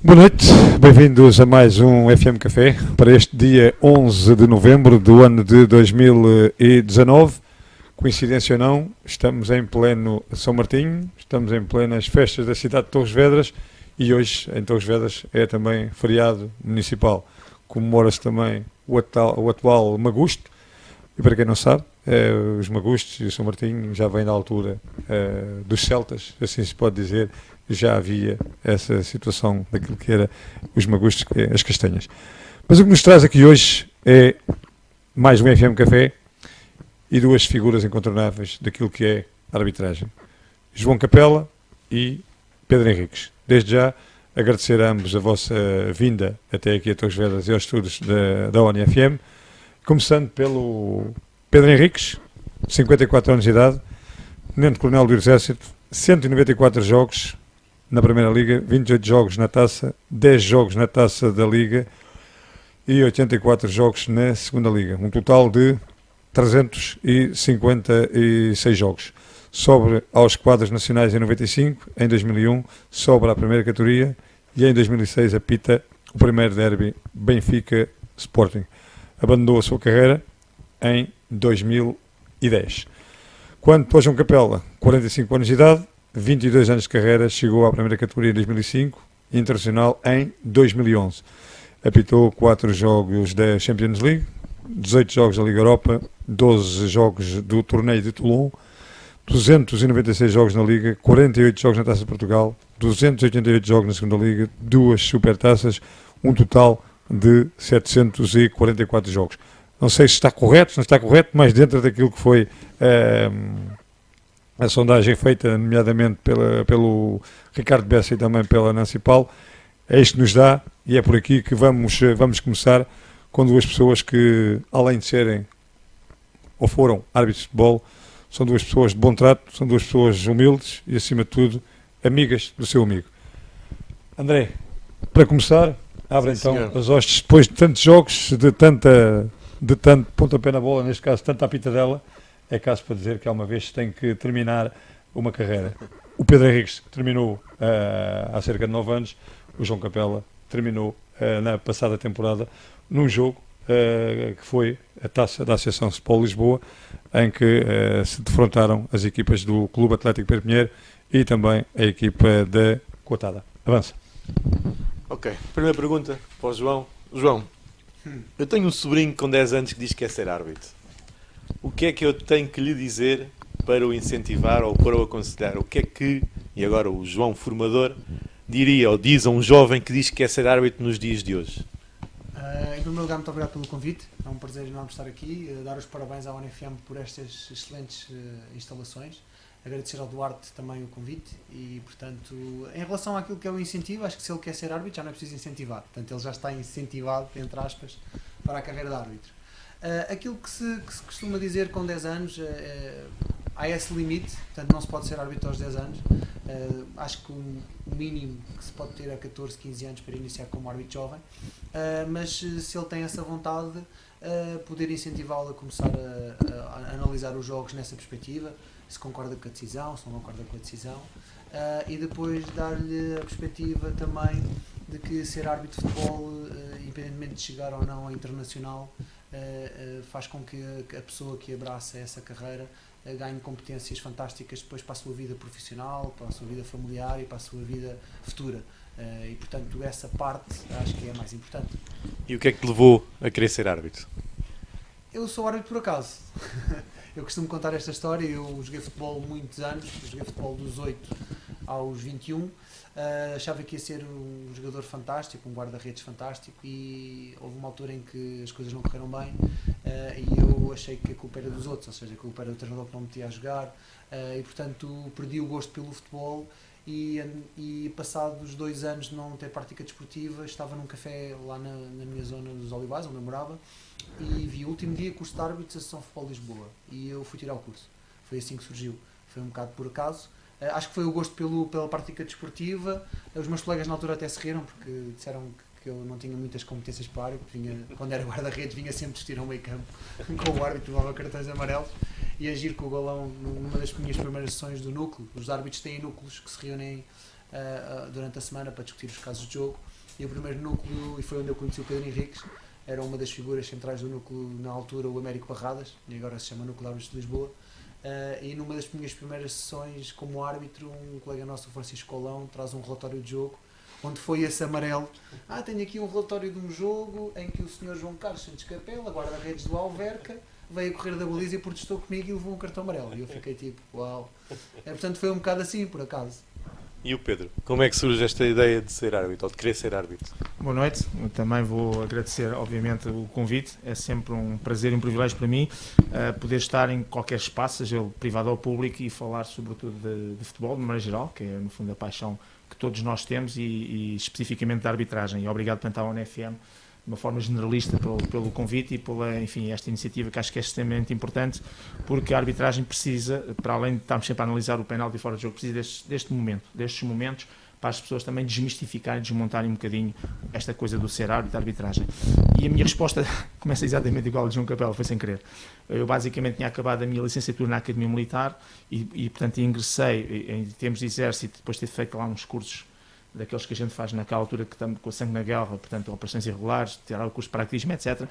Boa noite, bem-vindos a mais um FM Café para este dia 11 de novembro do ano de 2019. Coincidência ou não, estamos em pleno São Martinho, estamos em plenas festas da cidade de Torres Vedras e hoje em Torres Vedras é também feriado municipal. Comemora-se também o atual Magusto e para quem não sabe, os Magustos e o São Martinho já vêm da altura dos celtas, assim se pode dizer. Já havia essa situação daquilo que era os magustos, as castanhas. Mas o que nos traz aqui hoje é mais um FM Café e duas figuras incontornáveis daquilo que é a arbitragem. João Capela e Pedro Henriques. Desde já agradecer a ambos a vossa vinda até aqui a Torres Vedras e aos estudos da ONFM, começando pelo Pedro Henriques, 54 anos de idade, tenente-coronel do Exército, 194 jogos na Primeira Liga, 28 jogos na Taça, 10 jogos na Taça da Liga e 84 jogos na Segunda Liga. Um total de 356 jogos. Sobre aos quadros nacionais em 95, em 2001, sobre a primeira categoria e em 2006 apita o primeiro derby Benfica Sporting. Abandonou a sua carreira em 2010. Quanto a João Capela, 45 anos de idade, 22 anos de carreira, chegou à primeira categoria em 2005 e internacional em 2011. Apitou 4 jogos da Champions League, 18 jogos da Liga Europa, 12 jogos do torneio de Toulon, 296 jogos na Liga, 48 jogos na Taça de Portugal, 288 jogos na Segunda Liga, 2 supertaças, um total de 744 jogos. Não sei se está correto, se não está correto, mas dentro daquilo que foi a sondagem feita, nomeadamente pelo Ricardo Bessa e também pela Nancy Paulo, é isto que nos dá, e é por aqui que vamos começar com duas pessoas que, além de serem, ou foram, árbitros de futebol, são duas pessoas de bom trato, são duas pessoas humildes e, acima de tudo, amigas do seu amigo. André, para começar, abre então senhor. as hostes, depois de tantos jogos, de tanto pontapé na bola, neste caso, tanta pitadela, é caso para dizer que há uma vez tem que terminar uma carreira. O Pedro Henriques terminou há cerca de 9 anos, o João Capela terminou na passada temporada num jogo que foi a Taça da Associação Futebol Lisboa, em que se defrontaram as equipas do Clube Atlético Pedro Pinheiro e também a equipa da Cotada. Avança. Ok, primeira pergunta para o João. João, eu tenho um sobrinho com 10 anos que diz que quer ser árbitro. O que é que eu tenho que lhe dizer para o incentivar ou para o aconselhar? O que é que, e agora o João formador, diria ou diz a um jovem que diz que quer ser árbitro nos dias de hoje? Em primeiro lugar, muito obrigado pelo convite. É um prazer enorme estar aqui. Dar os parabéns à ONFM por estas excelentes instalações. Agradecer ao Duarte também o convite e, portanto, em relação àquilo que é o incentivo, acho que se ele quer ser árbitro já não é preciso incentivar. Portanto, ele já está incentivado, entre aspas, para a carreira de árbitro. Aquilo que se costuma dizer com 10 anos, há esse limite, portanto não se pode ser árbitro aos 10 anos. Acho que o mínimo que se pode ter é 14, 15 anos para iniciar como árbitro jovem, mas se ele tem essa vontade, poder incentivá-lo a começar a analisar os jogos nessa perspectiva, se concorda com a decisão, se não concorda com a decisão, e depois dar-lhe a perspectiva também de que ser árbitro de futebol, independentemente de chegar ou não a internacional, faz com que a pessoa que abraça essa carreira ganhe competências fantásticas depois para a sua vida profissional, para a sua vida familiar e para a sua vida futura. E portanto essa parte acho que é a mais importante. E o que é que te levou a querer ser árbitro? Eu sou árbitro por acaso. Eu costumo contar esta história. Eu joguei futebol muitos anos, joguei futebol dos 8 aos 21. Achava que ia ser um jogador fantástico, um guarda-redes fantástico, e houve uma altura em que as coisas não correram bem, e eu achei que a culpa era dos outros, ou seja, a culpa era do treinador que não me metia a jogar, e portanto perdi o gosto pelo futebol. E passados 2 anos de não ter prática desportiva, estava num café lá na minha zona dos Olivais, onde eu morava, e vi o último dia curso de árbitro da Associação Futebol Lisboa, e eu fui tirar o curso. Foi assim que surgiu, foi um bocado por acaso. Acho que foi o gosto pela prática desportiva. Os meus colegas na altura até se riram porque disseram que eu não tinha muitas competências para a área, porque quando era guarda-redes vinha sempre vestir ao meio campo com o árbitro, levava cartões amarelos e agir com o golão numa das minhas primeiras sessões do núcleo. Os árbitros têm núcleos que se reúnem durante a semana para discutir os casos de jogo. E o primeiro núcleo, e foi onde eu conheci o Pedro Henriques, era uma das figuras centrais do núcleo, na altura o Américo Barradas, e agora se chama Núcleo de Árbitros de Lisboa. E numa das minhas primeiras sessões como árbitro, um colega nosso, o Francisco Colão, traz um relatório de jogo, onde foi esse amarelo. Tenho aqui um relatório de um jogo em que o senhor João Carlos Santos Capela, guarda-redes do Alverca, veio a correr da baliza e protestou comigo e levou um cartão amarelo. E eu fiquei tipo, uau. Portanto, foi um bocado assim, por acaso. E o Pedro? Como é que surge esta ideia de ser árbitro, ou de querer ser árbitro? Boa noite, eu também vou agradecer obviamente o convite, é sempre um prazer e um privilégio para mim poder estar em qualquer espaço, seja ele privado ou público, e falar sobretudo de futebol, de maneira geral, que é no fundo a paixão que todos nós temos, e especificamente da arbitragem. E obrigado por estar ao NFM de uma forma generalista pelo convite e pela, enfim, esta iniciativa, que acho que é extremamente importante, porque a arbitragem precisa, para além de estarmos sempre a analisar o penalti fora de jogo, precisa destes momentos, para as pessoas também desmistificarem, desmontarem um bocadinho esta coisa do ser árbitro, da arbitragem. E a minha resposta começa exatamente igual a de João Capela, foi sem querer. Eu basicamente tinha acabado a minha licenciatura na Academia Militar e portanto ingressei em termos de exército, depois de ter feito lá uns cursos daqueles que a gente faz naquela altura, que estamos com o sangue na guerra, portanto, operações irregulares, tirar o curso de paraquedismo, etc.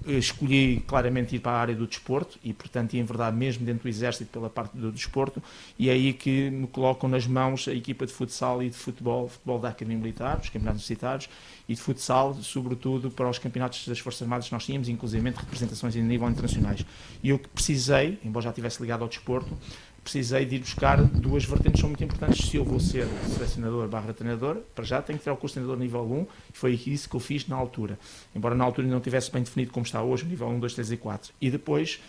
Escolhi claramente ir para a área do desporto e, portanto, em verdade, mesmo dentro do Exército, pela parte do desporto, e é aí que me colocam nas mãos a equipa de futsal e de futebol da Academia Militar, os campeonatos universitários, e de futsal, sobretudo, para os campeonatos das Forças Armadas que nós tínhamos, inclusive representações a nível internacionais. E eu que precisei, embora já estivesse ligado ao desporto, precisei de ir buscar duas vertentes que são muito importantes. Se eu vou ser selecionador/treinador, para já tenho que ter o curso de treinador nível 1, e foi isso que eu fiz na altura. Embora na altura não tivesse bem definido como está hoje, o nível 1, 2, 3 e 4. E depois,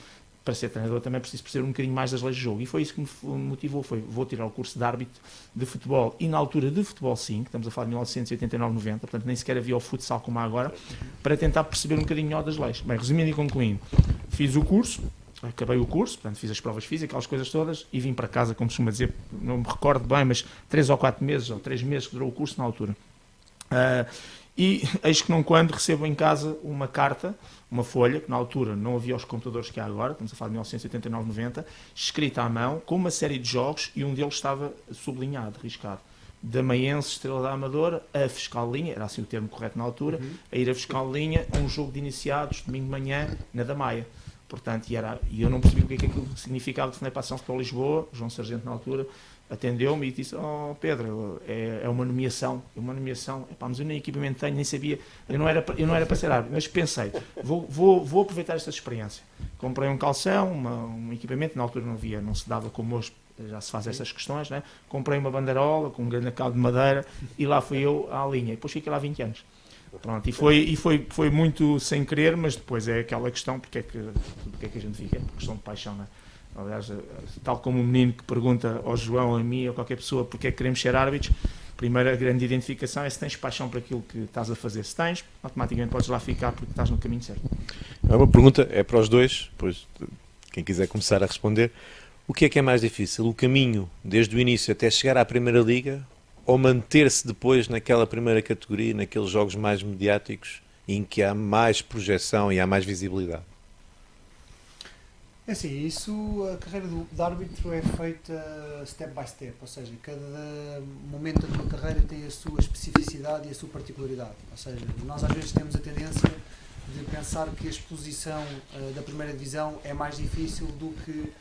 para ser treinador, também preciso perceber um bocadinho mais das leis de jogo. E foi isso que me motivou, vou tirar o curso de árbitro de futebol, e na altura de futebol 5, estamos a falar de 1989-90, portanto nem sequer havia o futsal como há agora, para tentar perceber um bocadinho melhor das leis. Bem, resumindo e concluindo, fiz o curso, acabei o curso, portanto fiz as provas físicas, aquelas coisas todas, e vim para casa, como costuma dizer, não me recordo bem, mas 3 ou 4 meses, ou 3 meses que durou o curso na altura. E eis que não quando recebo em casa uma carta, uma folha, que na altura não havia os computadores que há agora, estamos a falar de 1989-90, escrita à mão, com uma série de jogos, e um deles estava sublinhado, riscado. Damaiense, Estrela da Amadora, a fiscal linha, era assim o termo correto na altura, a ir a fiscal linha a um jogo de iniciados, domingo de manhã, na Damaia. Portanto, e eu não percebi o que é que aquilo significava. Telefonei para a Ação Futebol Lisboa, João Sargento na altura, atendeu-me e disse: Pedro, é uma nomeação, mas eu nem equipamento tenho, nem sabia, eu não era para ser árbitro, mas pensei, vou aproveitar esta experiência. Comprei um calção, um equipamento, na altura não se dava como hoje, já se faz essas questões, né? Comprei uma bandeirola com um grande cabo de madeira e lá fui eu à linha, e depois fiquei lá 20 anos. Pronto, e foi muito sem querer, mas depois é aquela questão, porque é que a gente fica, é questão de paixão, não é? Aliás, tal como o menino que pergunta ao João, a mim, ou qualquer pessoa, porque é que queremos ser árbitros, a primeira grande identificação é se tens paixão por aquilo que estás a fazer. Se tens, automaticamente podes lá ficar porque estás no caminho certo. É uma pergunta, é para os dois, pois quem quiser começar a responder. O que é mais difícil? O caminho desde o início até chegar à Primeira Liga, ou manter-se depois naquela primeira categoria, naqueles jogos mais mediáticos, em que há mais projeção e há mais visibilidade? É assim, a carreira de árbitro é feita step by step, ou seja, cada momento da tua carreira tem a sua especificidade e a sua particularidade. Ou seja, nós às vezes temos a tendência de pensar que a exposição da primeira divisão é mais difícil do que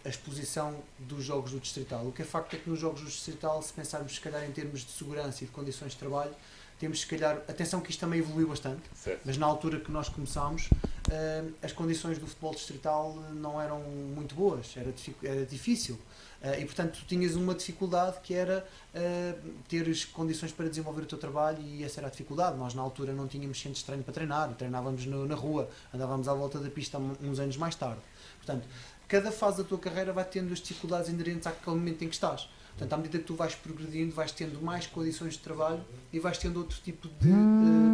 a exposição dos jogos do Distrital. O que é facto é que nos jogos do Distrital, se pensarmos se calhar em termos de segurança e de condições de trabalho, temos se calhar, atenção que isto também evoluiu bastante, certo, mas na altura que nós começámos, as condições do futebol distrital não eram muito boas, era difícil, e portanto tu tinhas uma dificuldade que era teres condições para desenvolver o teu trabalho, e essa era a dificuldade. Nós na altura não tínhamos centros de treino para treinar, treinávamos na rua, andávamos à volta da pista uns anos mais tarde. Portanto, cada fase da tua carreira vai tendo as dificuldades inerentes àquele momento em que estás. Portanto, à medida que tu vais progredindo, vais tendo mais condições de trabalho e vais tendo outro tipo de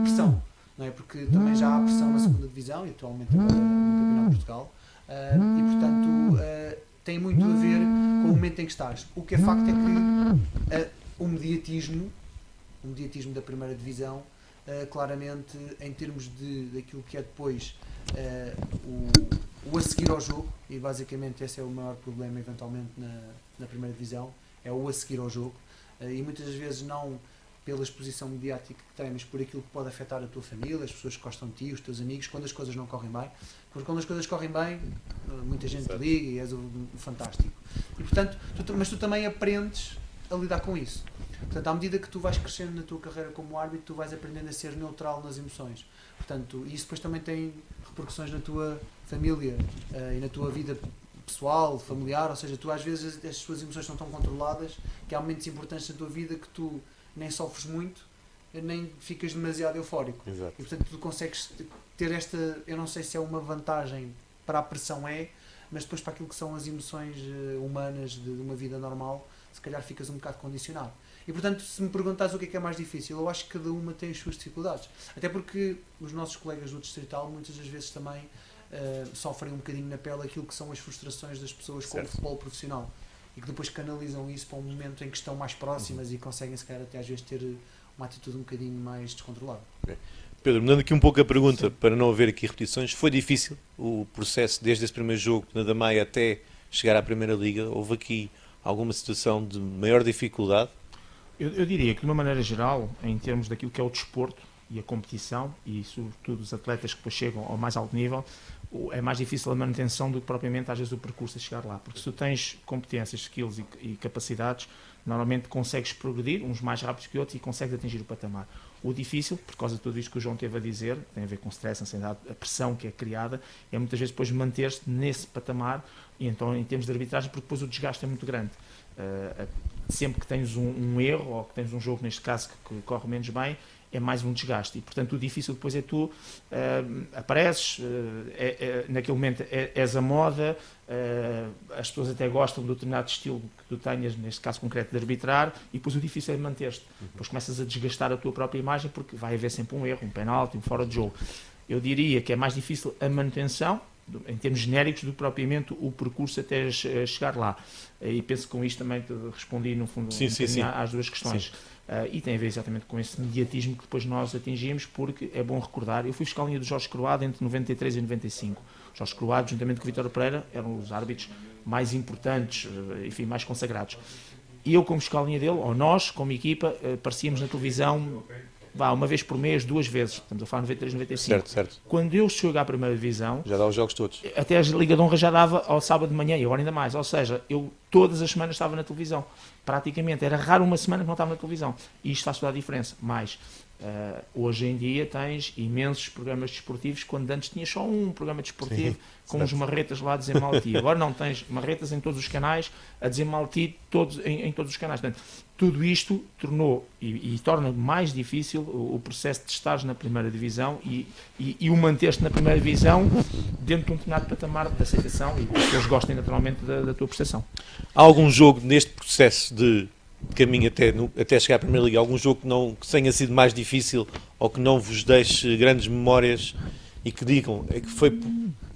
pressão. Não é? Porque também já há pressão na segunda divisão e atualmente agora no Campeonato de Portugal. E, portanto, tem muito a ver com o momento em que estás. O que é facto é que o mediatismo da primeira divisão, claramente, em termos daquilo que é depois o a seguir ao jogo, e basicamente esse é o maior problema eventualmente na primeira divisão, é o a seguir ao jogo, e muitas das vezes não pela exposição mediática que tem, mas por aquilo que pode afetar a tua família, as pessoas que gostam de ti, os teus amigos, quando as coisas não correm bem, porque quando as coisas correm bem, muita gente te liga e és o fantástico. E portanto, mas tu também aprendes a lidar com isso. Portanto, à medida que tu vais crescendo na tua carreira como árbitro, tu vais aprendendo a ser neutral nas emoções. Portanto, isso depois também tem repercussões na tua família e na tua vida pessoal, familiar, ou seja, tu às vezes as tuas emoções estão tão controladas que há momentos importantes na tua vida que tu nem sofres muito, nem ficas demasiado eufórico. Exato. E portanto tu consegues ter esta, eu não sei se é uma vantagem para a pressão mas depois para aquilo que são as emoções humanas de uma vida normal, se calhar ficas um bocado condicionado. E portanto, se me perguntares o que é mais difícil, eu acho que cada uma tem as suas dificuldades. Até porque os nossos colegas do Distrital muitas das vezes também sofrem um bocadinho na pele aquilo que são as frustrações das pessoas com o futebol profissional e que depois canalizam isso para um momento em que estão mais próximas e conseguem se calhar até às vezes ter uma atitude um bocadinho mais descontrolada. Pedro, mudando aqui um pouco a pergunta, para não haver aqui repetições, foi difícil o processo desde esse primeiro jogo na Damaia até chegar à Primeira Liga? Houve aqui alguma situação de maior dificuldade? Eu diria que, de uma maneira geral, em termos daquilo que é o desporto e a competição, e sobretudo os atletas que depois chegam ao mais alto nível, é mais difícil a manutenção do que propriamente às vezes o percurso a chegar lá, porque se tu tens competências, skills e capacidades, normalmente consegues progredir, uns mais rápidos que outros, e consegues atingir o patamar. O difícil, por causa de tudo isto que o João teve a dizer, tem a ver com stress, ansiedade, a pressão que é criada, é muitas vezes depois manter-se nesse patamar, e então em termos de arbitragem, porque depois o desgaste é muito grande. Sempre que tens um erro, ou que tens um jogo, neste caso, que corre menos bem, é mais um desgaste. E, portanto, o difícil depois é tu apareces, naquele momento és a moda, as pessoas até gostam do determinado estilo que tu tenhas, neste caso concreto, de arbitrar, e depois o difícil é manter-te. Depois começas a desgastar a tua própria imagem, porque vai haver sempre um erro, um penalti, um fora de jogo. Eu diria que é mais difícil a manutenção, em termos genéricos, do que propriamente o percurso até chegar lá. E penso que com isto também te respondi, no fundo, sim. às duas questões. E tem a ver exatamente com esse mediatismo que depois nós atingimos, porque é bom recordar, eu fui fiscal linha do Jorge Croado entre 93 e 95. Jorge Croado, juntamente com o Vítor Pereira, eram os árbitros mais importantes, enfim, mais consagrados. E eu, como fiscal linha dele, ou nós, como equipa, aparecíamos na televisão uma vez por mês, 2 vezes. Estamos a falar 93, 95. Certo. Quando eu cheguei à primeira divisão, já dá os jogos todos. Até a Liga de Honra já dava ao sábado de manhã, e agora ainda mais. Ou seja, eu todas as semanas estava na televisão. Praticamente. Era raro uma semana que não estava na televisão. E isto faz toda a diferença. Mas hoje em dia tens imensos programas desportivos, quando antes tinha só um programa desportivo com uns marretas lá a dizer mal de ti. Agora não, tens marretas em todos os canais a dizer mal de ti em todos os canais. Portanto, tudo isto tornou e torna mais difícil o processo de estares na primeira divisão e o manter-te na primeira divisão dentro de um determinado patamar de aceitação e que eles gostem naturalmente da tua prestação. Há algum jogo neste processo de caminho até chegar à Primeira Liga, algum jogo que tenha sido mais difícil ou que não vos deixe grandes memórias e que digam que foi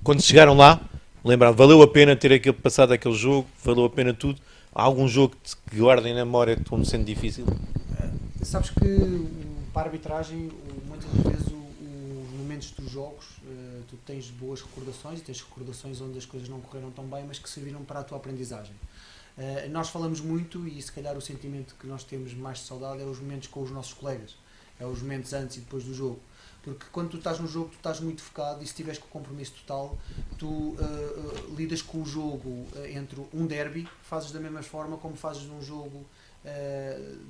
quando chegaram lá, lembrar, valeu a pena ter passado aquele jogo, valeu a pena tudo? Há algum jogo que guardem na memória como sendo difícil? Sabes que para a arbitragem, muitas vezes os momentos dos jogos, tu tens boas recordações e tens recordações onde as coisas não correram tão bem, mas que serviram para a tua aprendizagem. Nós falamos muito, e se calhar o sentimento que nós temos mais de saudade é os momentos com os nossos colegas, é os momentos antes e depois do jogo, porque quando tu estás no jogo tu estás muito focado, e se estiveres com o compromisso total tu lidas com o jogo entre um derby, fazes da mesma forma como fazes num jogo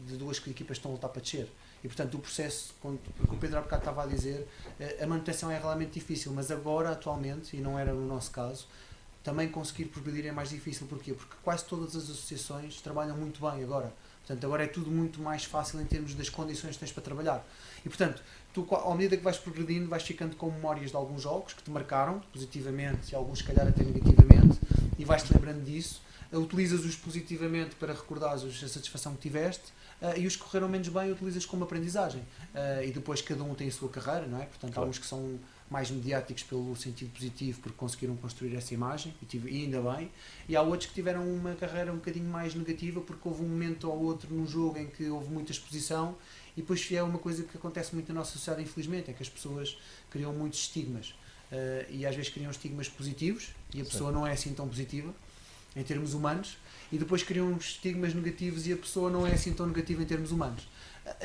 de duas equipas que estão a lutar para descer. E portanto o processo, como o Pedro há bocado estava a dizer, a manutenção é realmente difícil, mas agora atualmente, e não era no nosso caso, também conseguir progredir é mais difícil. Porquê? Porque quase todas as associações trabalham muito bem agora. Portanto, agora é tudo muito mais fácil em termos das condições que tens para trabalhar. E, portanto, tu, à medida que vais progredindo, vais ficando com memórias de alguns jogos que te marcaram positivamente e alguns, se calhar, até negativamente, e vais-te lembrando disso. Utilizas-os positivamente para recordares a satisfação que tiveste, e os que correram menos bem utilizas como aprendizagem. E depois cada um tem a sua carreira, não é? Portanto, claro. Há uns que são mais mediáticos pelo sentido positivo porque conseguiram construir essa imagem e ainda bem, e há outros que tiveram uma carreira um bocadinho mais negativa porque houve um momento ou outro no jogo em que houve muita exposição, e depois é uma coisa que acontece muito na nossa sociedade, infelizmente, é que as pessoas criam muitos estigmas, e às vezes criam estigmas positivos e a pessoa não é assim tão positiva, em termos humanos, e depois criam uns estigmas negativos e a pessoa não é assim tão negativa em termos humanos.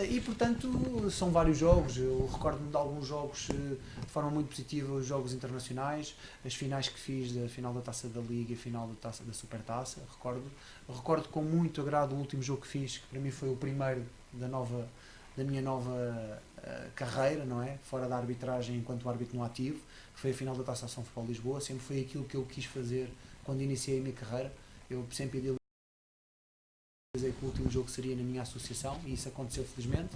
E portanto são vários jogos, eu recordo-me de alguns jogos de forma muito positiva, os jogos internacionais, as finais que fiz, da final da Taça da Liga e a final da Supertaça, recordo com muito agrado o último jogo que fiz, que para mim foi o primeiro da minha nova carreira, não é? Fora da arbitragem enquanto árbitro no ativo, que foi a final da Taça São Futebol Lisboa, sempre foi aquilo que eu quis fazer quando iniciei a minha carreira, eu sempre idealizei que o último jogo seria na minha associação e isso aconteceu felizmente,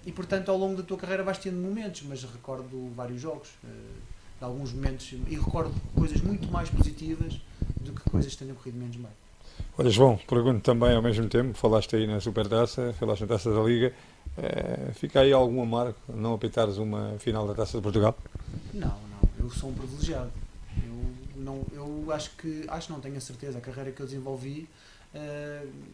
e portanto ao longo da tua carreira vais tendo momentos, mas recordo vários jogos, de alguns momentos, e recordo coisas muito mais positivas do que coisas que tenham corrido menos bem. Olha, João, pergunto também ao mesmo tempo, falaste aí na Supertaça, falaste na Taça da Liga, fica aí algum amargo não apitares uma final da Taça de Portugal? Não, eu sou um privilegiado. Eu acho não tenho a certeza, a carreira que eu desenvolvi,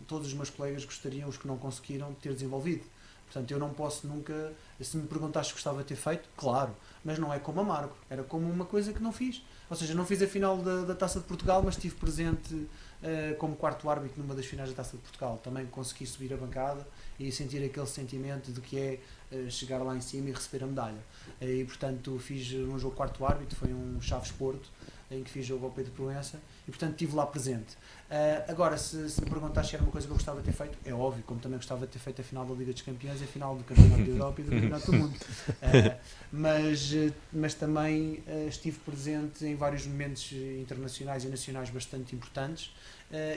todos os meus colegas gostariam, os que não conseguiram, de ter desenvolvido. Portanto, eu não posso nunca, se me perguntaste se gostava de ter feito, claro, mas não é como amargo, era como uma coisa que não fiz. Ou seja, não fiz a final da Taça de Portugal, mas estive presente como quarto árbitro numa das finais da Taça de Portugal. Também consegui subir a bancada e sentir aquele sentimento de que é chegar lá em cima e receber a medalha. E portanto fiz um jogo quarto árbitro, foi um Chaves Porto, em que fiz jogo ao Pedro Proença, e portanto estive lá presente. Agora, se me perguntaste se era uma coisa que eu gostava de ter feito, é óbvio, como também gostava de ter feito a final da Liga dos Campeões e a final do Campeonato da Europa e do Campeonato do Mundo. Mas também estive presente em vários momentos internacionais e nacionais bastante importantes,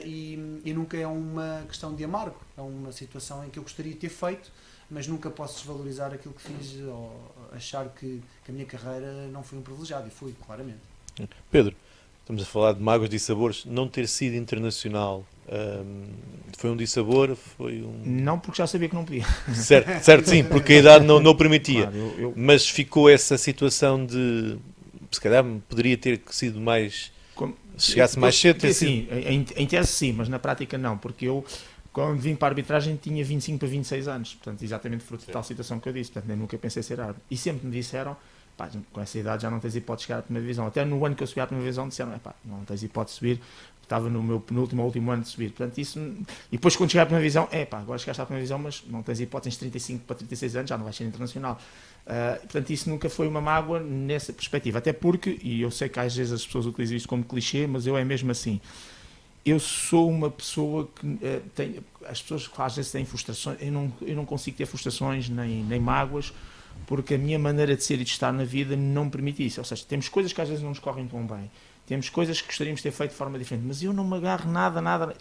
e nunca é uma questão de amargo, é uma situação em que eu gostaria de ter feito, mas nunca posso desvalorizar aquilo que fiz ou achar que a minha carreira não foi um privilegiado, e fui, claramente. Pedro, estamos a falar de mágoas, dissabores. Não ter sido internacional foi um dissabor? Foi um... Não, porque já sabia que não podia. Certo, sim, porque a idade não o permitia. Claro, Mas ficou essa situação de, se calhar, poderia ter sido mais... Se chegasse mais cedo... Sim, em tese sim, mas na prática não, porque eu, quando vim para a arbitragem, tinha 25 para 26 anos. Portanto, exatamente fruto de tal situação que eu disse. Portanto, nem nunca pensei ser árbitro. E sempre me disseram... Pá, com essa idade já não tens hipótese de chegar à primeira divisão. Até no ano que eu subi à primeira divisão disseram, não tens hipótese de subir, estava no meu penúltimo ou último ano de subir. Portanto, isso... E depois quando chegar à primeira divisão, agora chegaste à primeira divisão, mas não tens hipótese de 35 para 36 anos, já não vais ser internacional. Portanto, isso nunca foi uma mágoa nessa perspectiva. Até porque, e eu sei que às vezes as pessoas utilizam isto como clichê, mas eu é mesmo assim. Eu sou uma pessoa que tem... As pessoas às vezes têm frustrações, eu não consigo ter frustrações nem mágoas, porque a minha maneira de ser e de estar na vida não me permite isso. Ou seja, temos coisas que às vezes não nos correm tão bem, temos coisas que gostaríamos de ter feito de forma diferente, mas eu não me agarro nada.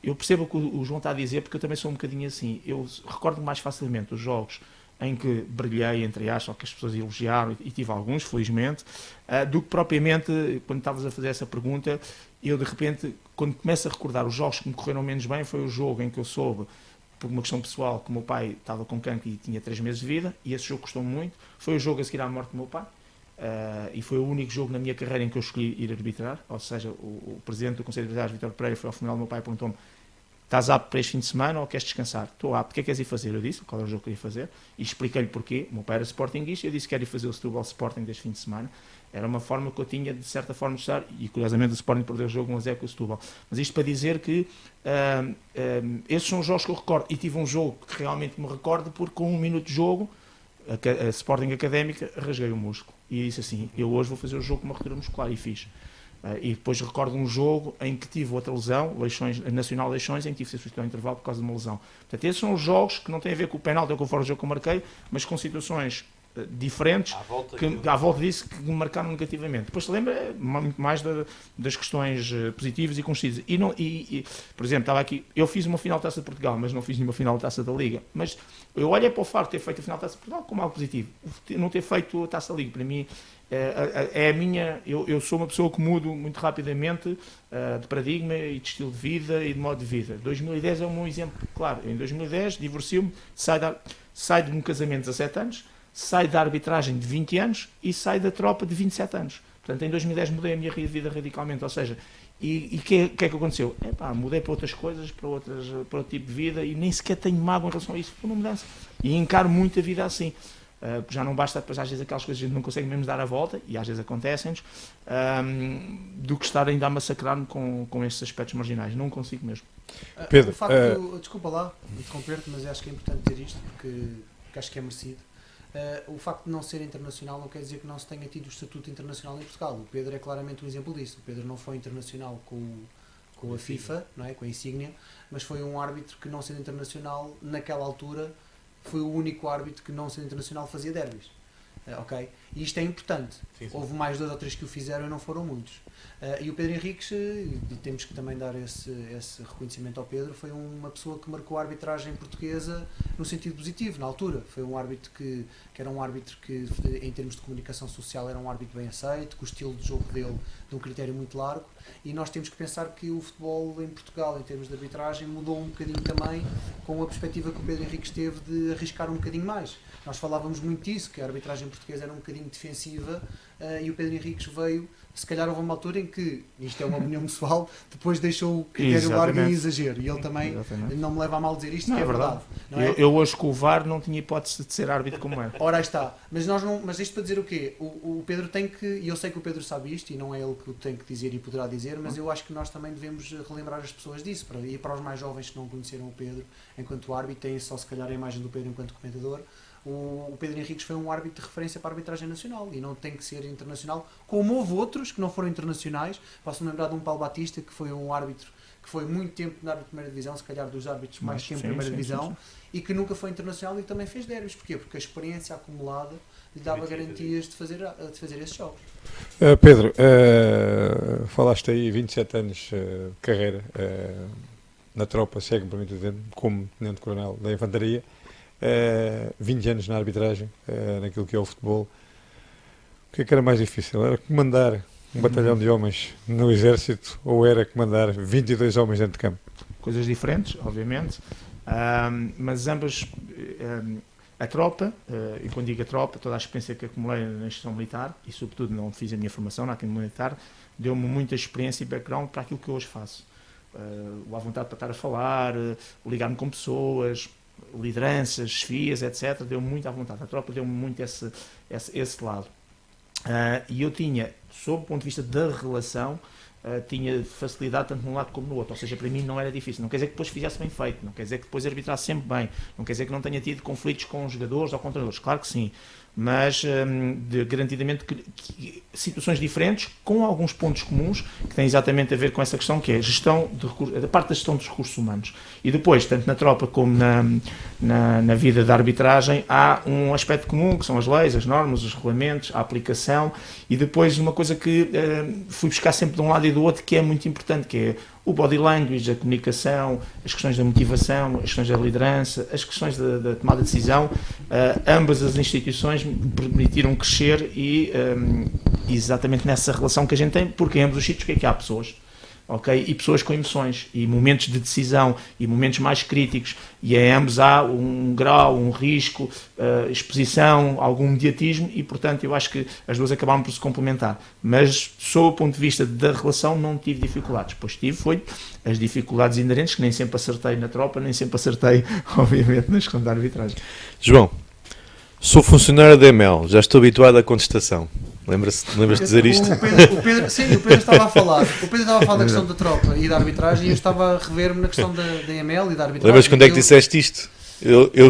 Eu percebo o que o João está a dizer, porque eu também sou um bocadinho assim. Eu recordo mais facilmente os jogos em que brilhei, entre aspas, ou que as pessoas elogiaram, e tive alguns, felizmente, do que propriamente, quando estavas a fazer essa pergunta, eu de repente, quando começo a recordar os jogos que me correram menos bem, foi o jogo em que eu soube, por uma questão pessoal, que o meu pai estava com cancro e tinha 3 meses de vida, e esse jogo custou muito. Foi o jogo a seguir à morte do meu pai, e foi o único jogo na minha carreira em que eu escolhi ir arbitrar. Ou seja, o presidente do Conselho de Arbitragem, Vítor Pereira, foi ao funeral do meu pai e perguntou-me: estás apto para este fim de semana ou queres descansar? Estou apto, o que é que queres ir fazer? Eu disse qual era o jogo que eu ia fazer e expliquei-lhe porquê. O meu pai era Sportingista, eu disse que quero ir fazer o Setúbal Sporting deste fim de semana. Era uma forma que eu tinha, de certa forma, de estar, e curiosamente o Sporting perdeu o jogo 1-0 com o Setúbal. Mas isto para dizer que esses são os jogos que eu recordo. E tive um jogo que realmente me recordo, porque com 1 minuto de jogo, a Sporting Académica, rasguei o músculo. E disse assim: eu hoje vou fazer o jogo com uma ruptura muscular, e fiz. E depois recordo um jogo em que tive outra lesão, Nacional Leixões, em que tive que ser substituído ao intervalo por causa de uma lesão. Portanto, esses são os jogos que não têm a ver com o penalti ou com o fora do jogo que eu marquei, mas com situações diferentes à volta disso que me marcaram negativamente. Depois se lembra muito mais das questões positivas e construídas. Por exemplo, estava aqui, eu fiz uma final de Taça de Portugal, mas não fiz nenhuma final de Taça da Liga. Mas eu olho para o facto de ter feito a final de Taça de Portugal como algo positivo. Não ter feito a Taça da Liga, para mim, é a minha... Eu sou uma pessoa que mudo muito rapidamente de paradigma e de estilo de vida e de modo de vida. 2010 é um bom exemplo, claro. Em 2010 divorcio-me, saio de um casamento de 17 anos, saio da arbitragem de 20 anos e saio da tropa de 27 anos. Portanto, em 2010 mudei a minha vida radicalmente. Ou seja, e o que é que aconteceu? Mudei para outras coisas, para outro tipo de vida, e nem sequer tenho mágoa em relação a isso. Foi uma mudança. E encaro muito a vida assim. Já não basta, depois às vezes aquelas coisas que a gente não consegue mesmo dar a volta, e às vezes acontecem-nos, do que estar ainda a massacrar-me com estes aspectos marginais. Não consigo mesmo. Pedro, O facto, desculpa lá, interromper-te, mas acho que é importante ter isto, porque acho que é merecido. O facto de não ser internacional não quer dizer que não se tenha tido o estatuto internacional em Portugal. O Pedro é claramente um exemplo disso. O Pedro não foi internacional com a FIFA, não é? Com a insígnia, mas foi um árbitro que, não sendo internacional, naquela altura, foi o único árbitro que, não sendo internacional, fazia derbys. Ok? E isto é importante. Sim, sim. Houve mais 2 ou 3 que o fizeram e não foram muitos. E o Pedro Henriques, e temos que também dar esse reconhecimento ao Pedro, foi uma pessoa que marcou a arbitragem portuguesa no sentido positivo, na altura. Foi um árbitro que era um árbitro que, em termos de comunicação social, era um árbitro bem aceito, com o estilo de jogo dele de um critério muito largo. E nós temos que pensar que o futebol em Portugal, em termos de arbitragem, mudou um bocadinho também com a perspectiva que o Pedro Henriques teve de arriscar um bocadinho mais. Nós falávamos muito disso, que a arbitragem portuguesa era um bocadinho defensiva, e o Pedro Henriques veio, se calhar houve uma altura em que, isto é uma opinião pessoal, depois deixou o critério largo em exagero, e ele também não me leva a mal dizer isto, não, que é verdade. Não é? Eu hoje com o VAR não tinha hipótese de ser árbitro como é. Ora, aí está. Mas isto para dizer o quê? O Pedro tem que, e eu sei que o Pedro sabe isto, e não é ele que o tem que dizer e poderá dizer, mas eu acho que nós também devemos relembrar as pessoas disso, e para os mais jovens que não conheceram o Pedro enquanto árbitro, têm só se calhar a imagem do Pedro enquanto comentador. O Pedro Henriques foi um árbitro de referência para a arbitragem nacional e não tem que ser internacional, como houve outros que não foram internacionais. Posso-me lembrar de um Paulo Batista, que foi um árbitro que foi muito tempo na árbitro de primeira divisão, se calhar dos árbitros mais tempo em primeira divisão, e que nunca foi internacional e que também fez derbys. Porquê? Porque a experiência acumulada lhe dava garantias de fazer esses jogos. Pedro, falaste aí 27 anos de carreira na tropa, segue-me para mim dizer, como tenente-coronel da Infantaria. 20 anos na arbitragem, naquilo que é o futebol. O que era mais difícil? Era comandar um batalhão de homens no exército ou era comandar 22 homens dentro de campo? Coisas diferentes, obviamente, mas ambas, a tropa, e quando digo a tropa, toda a experiência que acumulei na gestão militar, e sobretudo não fiz a minha formação na Academia Militar, deu-me muita experiência e background para aquilo que eu hoje faço. A vontade para estar a falar, o ligar-me com pessoas, lideranças, chefias, etc., deu-me muito à vontade. A tropa deu-me muito esse lado. E eu tinha, sob o ponto de vista da relação, tinha facilidade tanto num lado como no outro. Ou seja, para mim não era difícil. Não quer dizer que depois fizesse bem feito, não quer dizer que depois arbitrasse sempre bem, não quer dizer que não tenha tido conflitos com os jogadores ou com treinadores. Claro que sim. Mas garantidamente que situações diferentes, com alguns pontos comuns, que têm exatamente a ver com essa questão que é a parte da gestão dos recursos humanos. E depois, tanto na tropa como na vida da arbitragem, há um aspecto comum, que são as leis, as normas, os regulamentos, a aplicação, e depois uma coisa que fui buscar sempre de um lado e do outro, que é muito importante, que é o body language, a comunicação, as questões da motivação, as questões da liderança, as questões da tomada de decisão. Ambas as instituições me permitiram crescer e exatamente nessa relação que a gente tem, porque em ambos os sítios o que é que há? Pessoas. Okay? E pessoas com emoções e momentos de decisão e momentos mais críticos, e em ambos há um grau, um risco, exposição, algum mediatismo, e portanto eu acho que as duas acabaram por se complementar, mas sob o ponto de vista da relação não tive dificuldades, pois foi as dificuldades inerentes, que nem sempre acertei na tropa, nem sempre acertei obviamente na questão da arbitragem. João, sou funcionário da EML, já estou habituado à contestação. Lembras-te de dizer isto? O Pedro estava a falar. O Pedro estava a falar da questão da tropa e da arbitragem, e eu estava a rever-me na questão da EML e da arbitragem. Lembras quando é que disseste isto?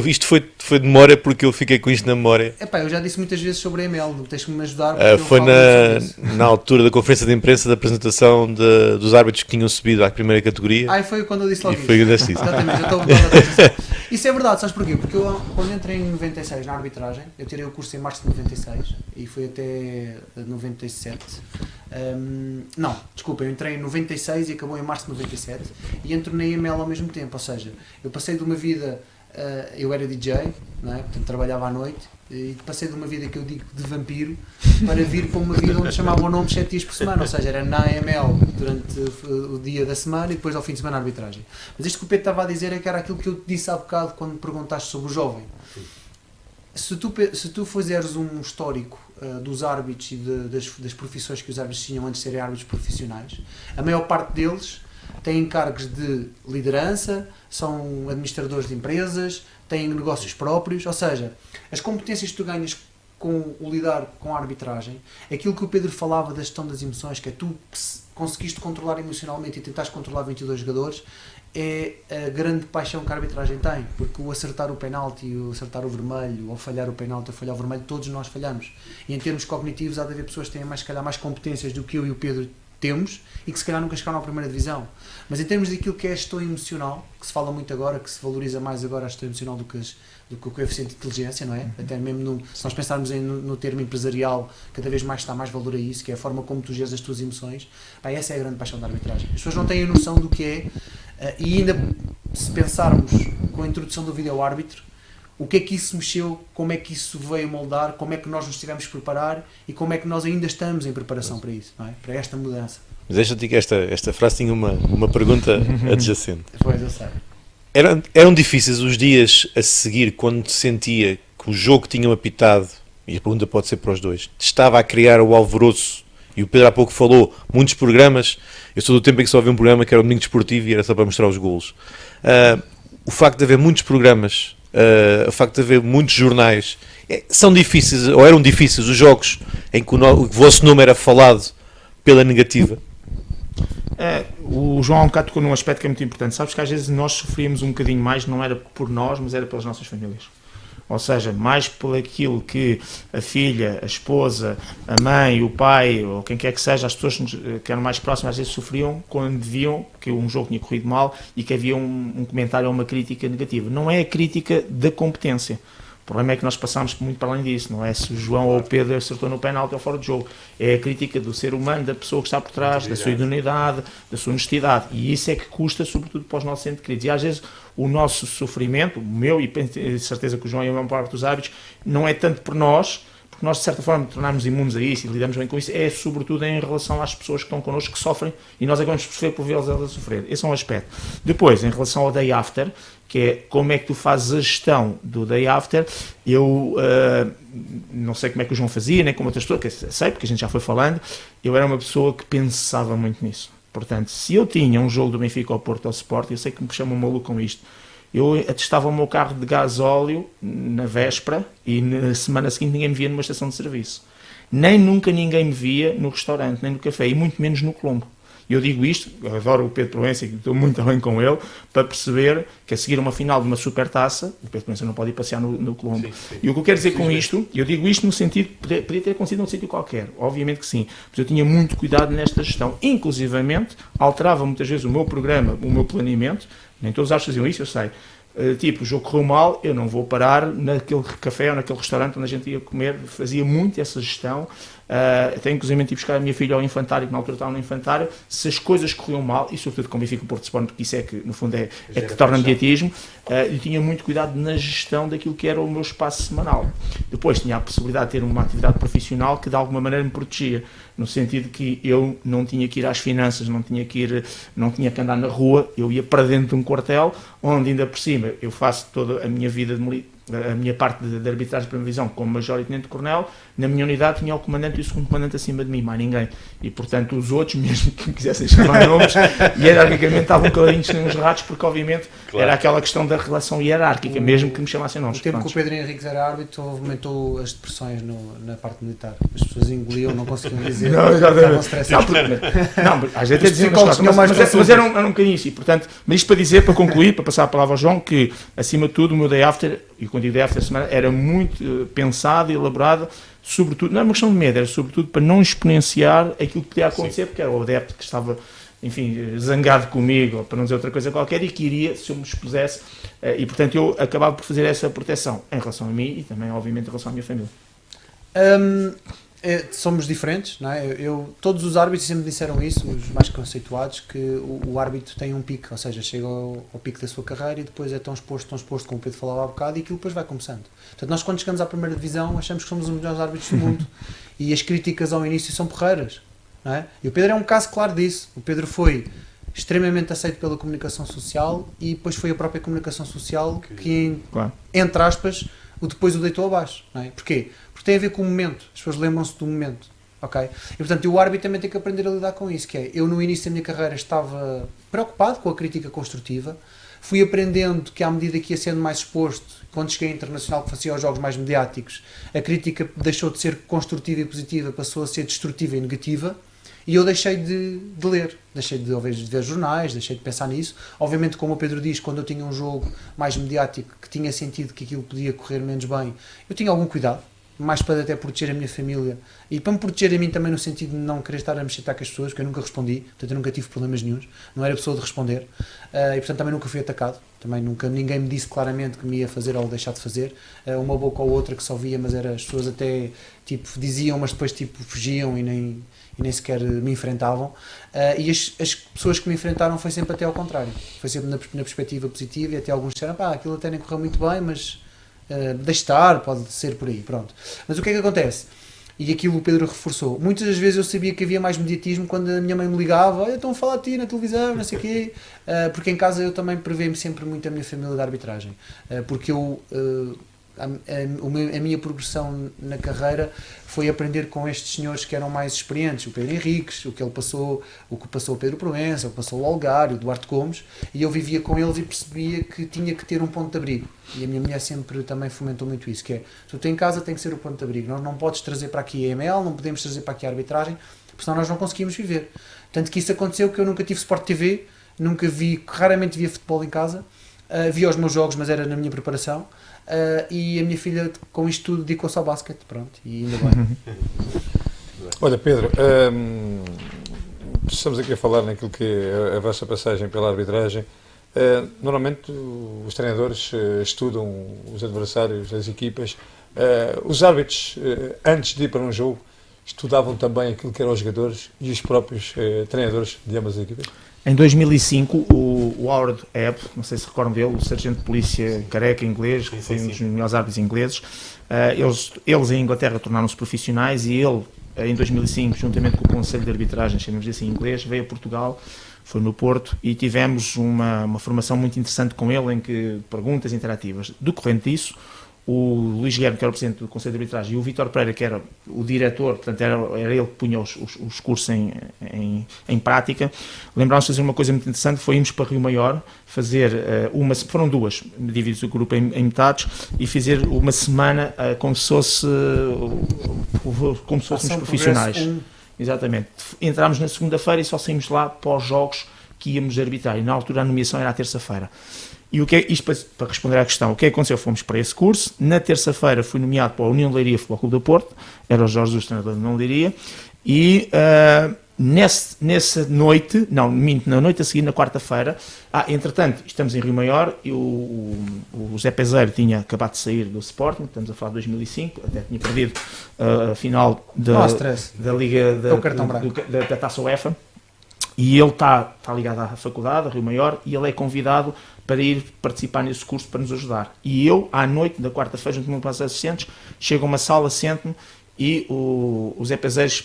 Isto foi de memória, porque eu fiquei com isto na memória. Eu já disse muitas vezes sobre a EML, tens que me ajudar. Foi na altura da conferência de imprensa da apresentação dos árbitros que tinham subido à primeira categoria. Foi quando eu disse logo isso. Foi desse isso. Exatamente, eu estou a botar. Isso é verdade, sabes porquê? Porque eu, quando entrei em 96 na arbitragem, eu tirei o curso em março de 96 e fui até 97. Eu entrei em 96 e acabou em março de 97 e entro na EML ao mesmo tempo, ou seja, eu passei de uma vida, eu era DJ, não é? Portanto trabalhava à noite, e passei de uma vida que eu digo de vampiro para vir para uma vida onde chamavam o nome 7 dias por semana, ou seja, era na EML durante o dia da semana e depois ao fim de semana a arbitragem. Mas isto que o Pedro estava a dizer é que era aquilo que eu te disse há bocado quando me perguntaste sobre o jovem. Se tu fizeres um histórico dos árbitros e das profissões que os árbitros tinham antes de serem árbitros profissionais, a maior parte deles têm cargos de liderança, são administradores de empresas, têm negócios próprios, ou seja, as competências que tu ganhas com o lidar com a arbitragem, aquilo que o Pedro falava da gestão das emoções, que é tu conseguiste controlar emocionalmente e tentaste controlar 22 jogadores, é a grande paixão que a arbitragem tem, porque o acertar o penalti, o acertar o vermelho, ou falhar o penalti, ou falhar o vermelho, todos nós falhamos. E em termos cognitivos há de haver pessoas que têm mais, se calhar, mais competências do que eu e o Pedro temos e que se calhar nunca chegaram à primeira divisão. Mas em termos daquilo que é a gestão emocional, que se fala muito agora, que se valoriza mais agora a gestão emocional do que o coeficiente de inteligência, não é? Até mesmo se nós pensarmos no termo empresarial, cada vez mais está mais valor a isso, que é a forma como tu geres as tuas emoções. Bem, essa é a grande paixão da arbitragem. As pessoas não têm a noção do que é, e ainda se pensarmos com a introdução do vídeo-árbitro, o que é que isso mexeu, como é que isso veio moldar, como é que nós nos tivemos que preparar e como é que nós ainda estamos em preparação para isso, não é? Para esta mudança. Mas deixa-te que esta frase tinha uma pergunta adjacente. Pois, eu sei. Eram difíceis os dias a seguir quando te sentia que o jogo tinha apitado, e a pergunta pode ser para os dois, te estava a criar o alvoroço, e o Pedro há pouco falou, muitos programas, eu sou do tempo em que só havia um programa que era o Domingo Desportivo e era só para mostrar os golos. O facto de haver muitos programas, o facto de haver muitos jornais, são difíceis, ou eram difíceis os jogos em que o vosso nome era falado pela negativa? O João há um bocado tocou num aspecto que é muito importante. Sabes que às vezes nós sofríamos um bocadinho mais, não era por nós, mas era pelas nossas famílias. Ou seja, mais por aquilo que a filha, a esposa, a mãe, o pai, ou quem quer que seja, as pessoas que eram mais próximas às vezes sofriam quando viam que um jogo tinha corrido mal e que havia um comentário ou uma crítica negativa. Não é a crítica da competência. O problema é que nós passámos muito para além disso, não é se o João ou o Pedro acertou no penalti ou fora de jogo. É a crítica do ser humano, da pessoa que está por trás, da sua idoneidade, da sua honestidade. E isso é que custa, sobretudo, para os nossos entes queridos. E às vezes o nosso sofrimento, o meu e tenho certeza que o João e a maior parte dos hábitos, não é tanto por nós, porque nós de certa forma tornarmos imunes a isso e lidamos bem com isso, é sobretudo em relação às pessoas que estão connosco, que sofrem, e nós acabamos por sofrer por vê-las a sofrer. Esse é um aspecto. Depois, em relação ao day after, que é como é que tu fazes a gestão do day after, eu não sei como é que o João fazia, nem como outras pessoas, que sei, porque a gente já foi falando, eu era uma pessoa que pensava muito nisso. Portanto, se eu tinha um jogo do Benfica ao Porto ao Sport, eu sei que me chamam maluco com isto, eu atestava o meu carro de gasóleo na véspera e na semana seguinte ninguém me via numa estação de serviço. Nem nunca ninguém me via no restaurante, nem no café, e muito menos no Colombo. Eu digo isto, eu adoro o Pedro Proença e estou muito bem com ele, para perceber que a seguir uma final de uma supertaça, o Pedro Proença não pode ir passear no Colombo. Sim. E o que eu quero dizer com isto, eu digo isto no sentido, podia ter acontecido num sítio qualquer, obviamente que sim, mas eu tinha muito cuidado nesta gestão, inclusivamente alterava muitas vezes o meu programa, o meu planeamento, nem todos os faziam isso, eu sei. Tipo, o jogo correu mal, eu não vou parar naquele café ou naquele restaurante onde a gente ia comer, fazia muito essa gestão. Até inclusive ir buscar a minha filha ao infantário, que na altura estava no infantário, se as coisas corriam mal, e sobretudo com o Benfica Porto Sport, porque isso é que no fundo é que torna mediatismo, eu tinha muito cuidado na gestão daquilo que era o meu espaço semanal. Depois tinha a possibilidade de ter uma atividade profissional que de alguma maneira me protegia, no sentido que eu não tinha que ir às finanças, não tinha que andar na rua, eu ia para dentro de um quartel, onde ainda por cima eu faço toda a minha vida a minha parte de arbitragem de primeira divisão como major e tenente-coronel, na minha unidade tinha o comandante e o segundo comandante acima de mim, mais ninguém. E portanto os outros, mesmo que me quisessem chamar nomes, hierarquicamente estavam caladinhos nos ratos, porque obviamente era aquela questão da relação hierárquica, mesmo que me chamassem nomes. O tempo que o Pedro Henriques era árbitro aumentou as depressões na parte militar. As pessoas engoliam, não conseguiam dizer, estavam estressados. Não, às vezes diziam mas era um bocadinho isso. E, portanto, mas isto para dizer, para concluir, para passar a palavra ao João, que acima de tudo o meu day after, e quando digo day after semana, era muito pensado e elaborado, sobretudo, não era uma questão de medo, era sobretudo para não exponenciar aquilo que podia acontecer, porque era o adepto que estava, enfim, zangado comigo, ou para não dizer outra coisa qualquer, e que iria, se eu me expusesse, e portanto eu acabava por fazer essa proteção em relação a mim e também, obviamente, em relação à minha família. Somos diferentes, não é? Todos os árbitros sempre disseram isso, os mais conceituados, que o árbitro tem um pico, ou seja, chega ao pico da sua carreira e depois é tão exposto, como o Pedro falava há bocado, e aquilo depois vai começando. Portanto, nós quando chegamos à primeira divisão achamos que somos os melhores árbitros do mundo e as críticas ao início são porreiras, não é? E o Pedro é um caso claro disso. O Pedro foi extremamente aceito pela comunicação social e depois foi a própria comunicação social que entre aspas, depois o deitou abaixo, não é? Porquê? Porque tem a ver com o momento, as pessoas lembram-se do momento. ok? E portanto o árbitro também tem que aprender a lidar com isso, que é, eu no início da minha carreira estava preocupado com a crítica construtiva, fui aprendendo que à medida que ia sendo mais exposto, quando cheguei ao internacional que fazia os jogos mais mediáticos, a crítica deixou de ser construtiva e positiva, passou a ser destrutiva e negativa, e eu deixei de ler, deixei de ver jornais, deixei de pensar nisso. Obviamente, como o Pedro diz, quando eu tinha um jogo mais mediático, que tinha sentido que aquilo podia correr menos bem, eu tinha algum cuidado, mais para até proteger a minha família e para me proteger a mim também no sentido de não querer estar a mexer com as pessoas, porque eu nunca respondi, portanto eu nunca tive problemas nenhuns, não era pessoa de responder, e portanto também nunca fui atacado, também nunca ninguém me disse claramente que me ia fazer ou deixar de fazer, uma boca ou outra que só via, mas era, as pessoas até tipo diziam, mas depois tipo fugiam e nem sequer me enfrentavam, e as pessoas que me enfrentaram foi sempre até ao contrário, foi sempre na perspectiva positiva, e até alguns disseram, pá, aquilo até nem correu muito bem, mas deixe estar, pode ser por aí, pronto. Mas o que é que acontece? E aquilo o Pedro reforçou. Muitas das vezes eu sabia que havia mais mediatismo quando a minha mãe me ligava, olha, estão a falar de ti na televisão, não sei o quê, porque em casa eu também prevei-me sempre muito a minha família de arbitragem, porque eu... a minha progressão na carreira foi aprender com estes senhores que eram mais experientes, o Pedro Henriques, o que passou o Pedro Proença, o que passou o Algar, o Duarte Gomes, e eu vivia com eles e percebia que tinha que ter um ponto de abrigo, e a minha mulher sempre também fomentou muito isso, que é, se tu em casa tem que ser o ponto de abrigo, nós não podes trazer para aqui a EML, não podemos trazer para aqui a arbitragem, porque senão nós não conseguimos viver. Tanto que isso aconteceu que eu nunca tive Sport TV, raramente via futebol em casa, via os meus jogos, mas era na minha preparação, e a minha filha com isto tudo dedicou-se ao basquete, pronto, e ainda bem. Olha, Pedro, estamos aqui a falar naquilo que é a vossa passagem pela arbitragem. Normalmente os treinadores estudam os adversários, as equipas. Os árbitros, antes de ir para um jogo, estudavam também aquilo que eram os jogadores e os próprios treinadores de ambas as equipas? Em 2005, o Howard Ebb, não sei se recordam dele, o sargento de polícia careca inglês, que foi um dos melhores árbitros ingleses, eles em Inglaterra tornaram-se profissionais e ele, em 2005, juntamente com o Conselho de Arbitragem, chamamos assim em inglês, veio a Portugal, foi no Porto, e tivemos uma formação muito interessante com ele, em que perguntas interativas. Decorrente disso, o Luís Guilherme, que era o presidente do Conselho de Arbitragem, e o Vítor Pereira, que era o diretor, portanto era ele que punha os cursos em prática, lembrámos de fazer uma coisa muito interessante, foi irmos para Rio Maior, fazer foram duas, divididos o grupo em metades, e fazer uma semana como se fôssemos profissionais. Exatamente. Entrámos na segunda-feira e só saímos lá para os jogos que íamos arbitrar, e na altura a nomeação era à terça-feira. E o que é, isto para responder à questão, o que aconteceu? Fomos para esse curso, na terça-feira fui nomeado para a União de Leiria Futebol Clube do Porto, era o Jorge Jesus, treinador da União de Leiria, e nessa noite, na noite a seguir, na quarta-feira, entretanto, estamos em Rio Maior, e o Zé Peseiro tinha acabado de sair do Sporting, estamos a falar de 2005, até tinha perdido a final da Liga da Taça UEFA, e ele está ligado à faculdade, a Rio Maior, e ele é convidado para ir participar nesse curso para nos ajudar. E eu, à noite da quarta-feira, junto com os assistentes, chego a uma sala, sento-me, e o Zé Pezeiros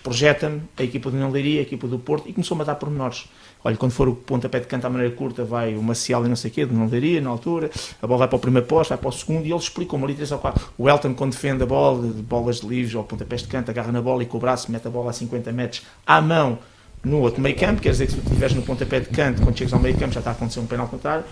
projeta-me a equipa do União de Leiria, a equipa do Porto, e começou-me a dar pormenores. Olha, quando for o pontapé de canto à maneira curta, vai o Maciel e não sei o quê, do União de Leiria, na altura, a bola vai para o primeiro posto, vai para o segundo, e ele explicou-me ali 3 ou 4. O Elton, quando defende a bola, de bolas de livres ou pontapés de canto, agarra na bola e com o braço mete a bola a 50 metros à mão, no outro meio campo, quer dizer que se tu estiveres no pontapé de canto, quando chegas ao meio campo já está a acontecer um penal contrário,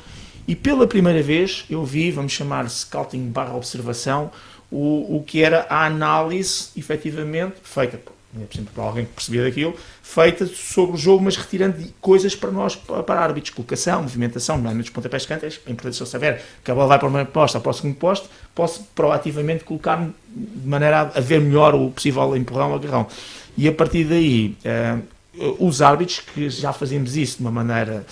e pela primeira vez eu vi, vamos chamar scouting / observação, o que era a análise, efetivamente, feita, por exemplo, para alguém que percebia daquilo, feita sobre o jogo, mas retirando coisas para nós, para árbitros, colocação, movimentação, nomeadamente os pontapés de canto, é importante se eu saber que a bola vai para o primeiro posto ou para o segundo posto, posso proativamente colocar-me de maneira a ver melhor o possível empurrão ou agarrão. E a partir daí, os árbitros, que já fazíamos isso de uma maneira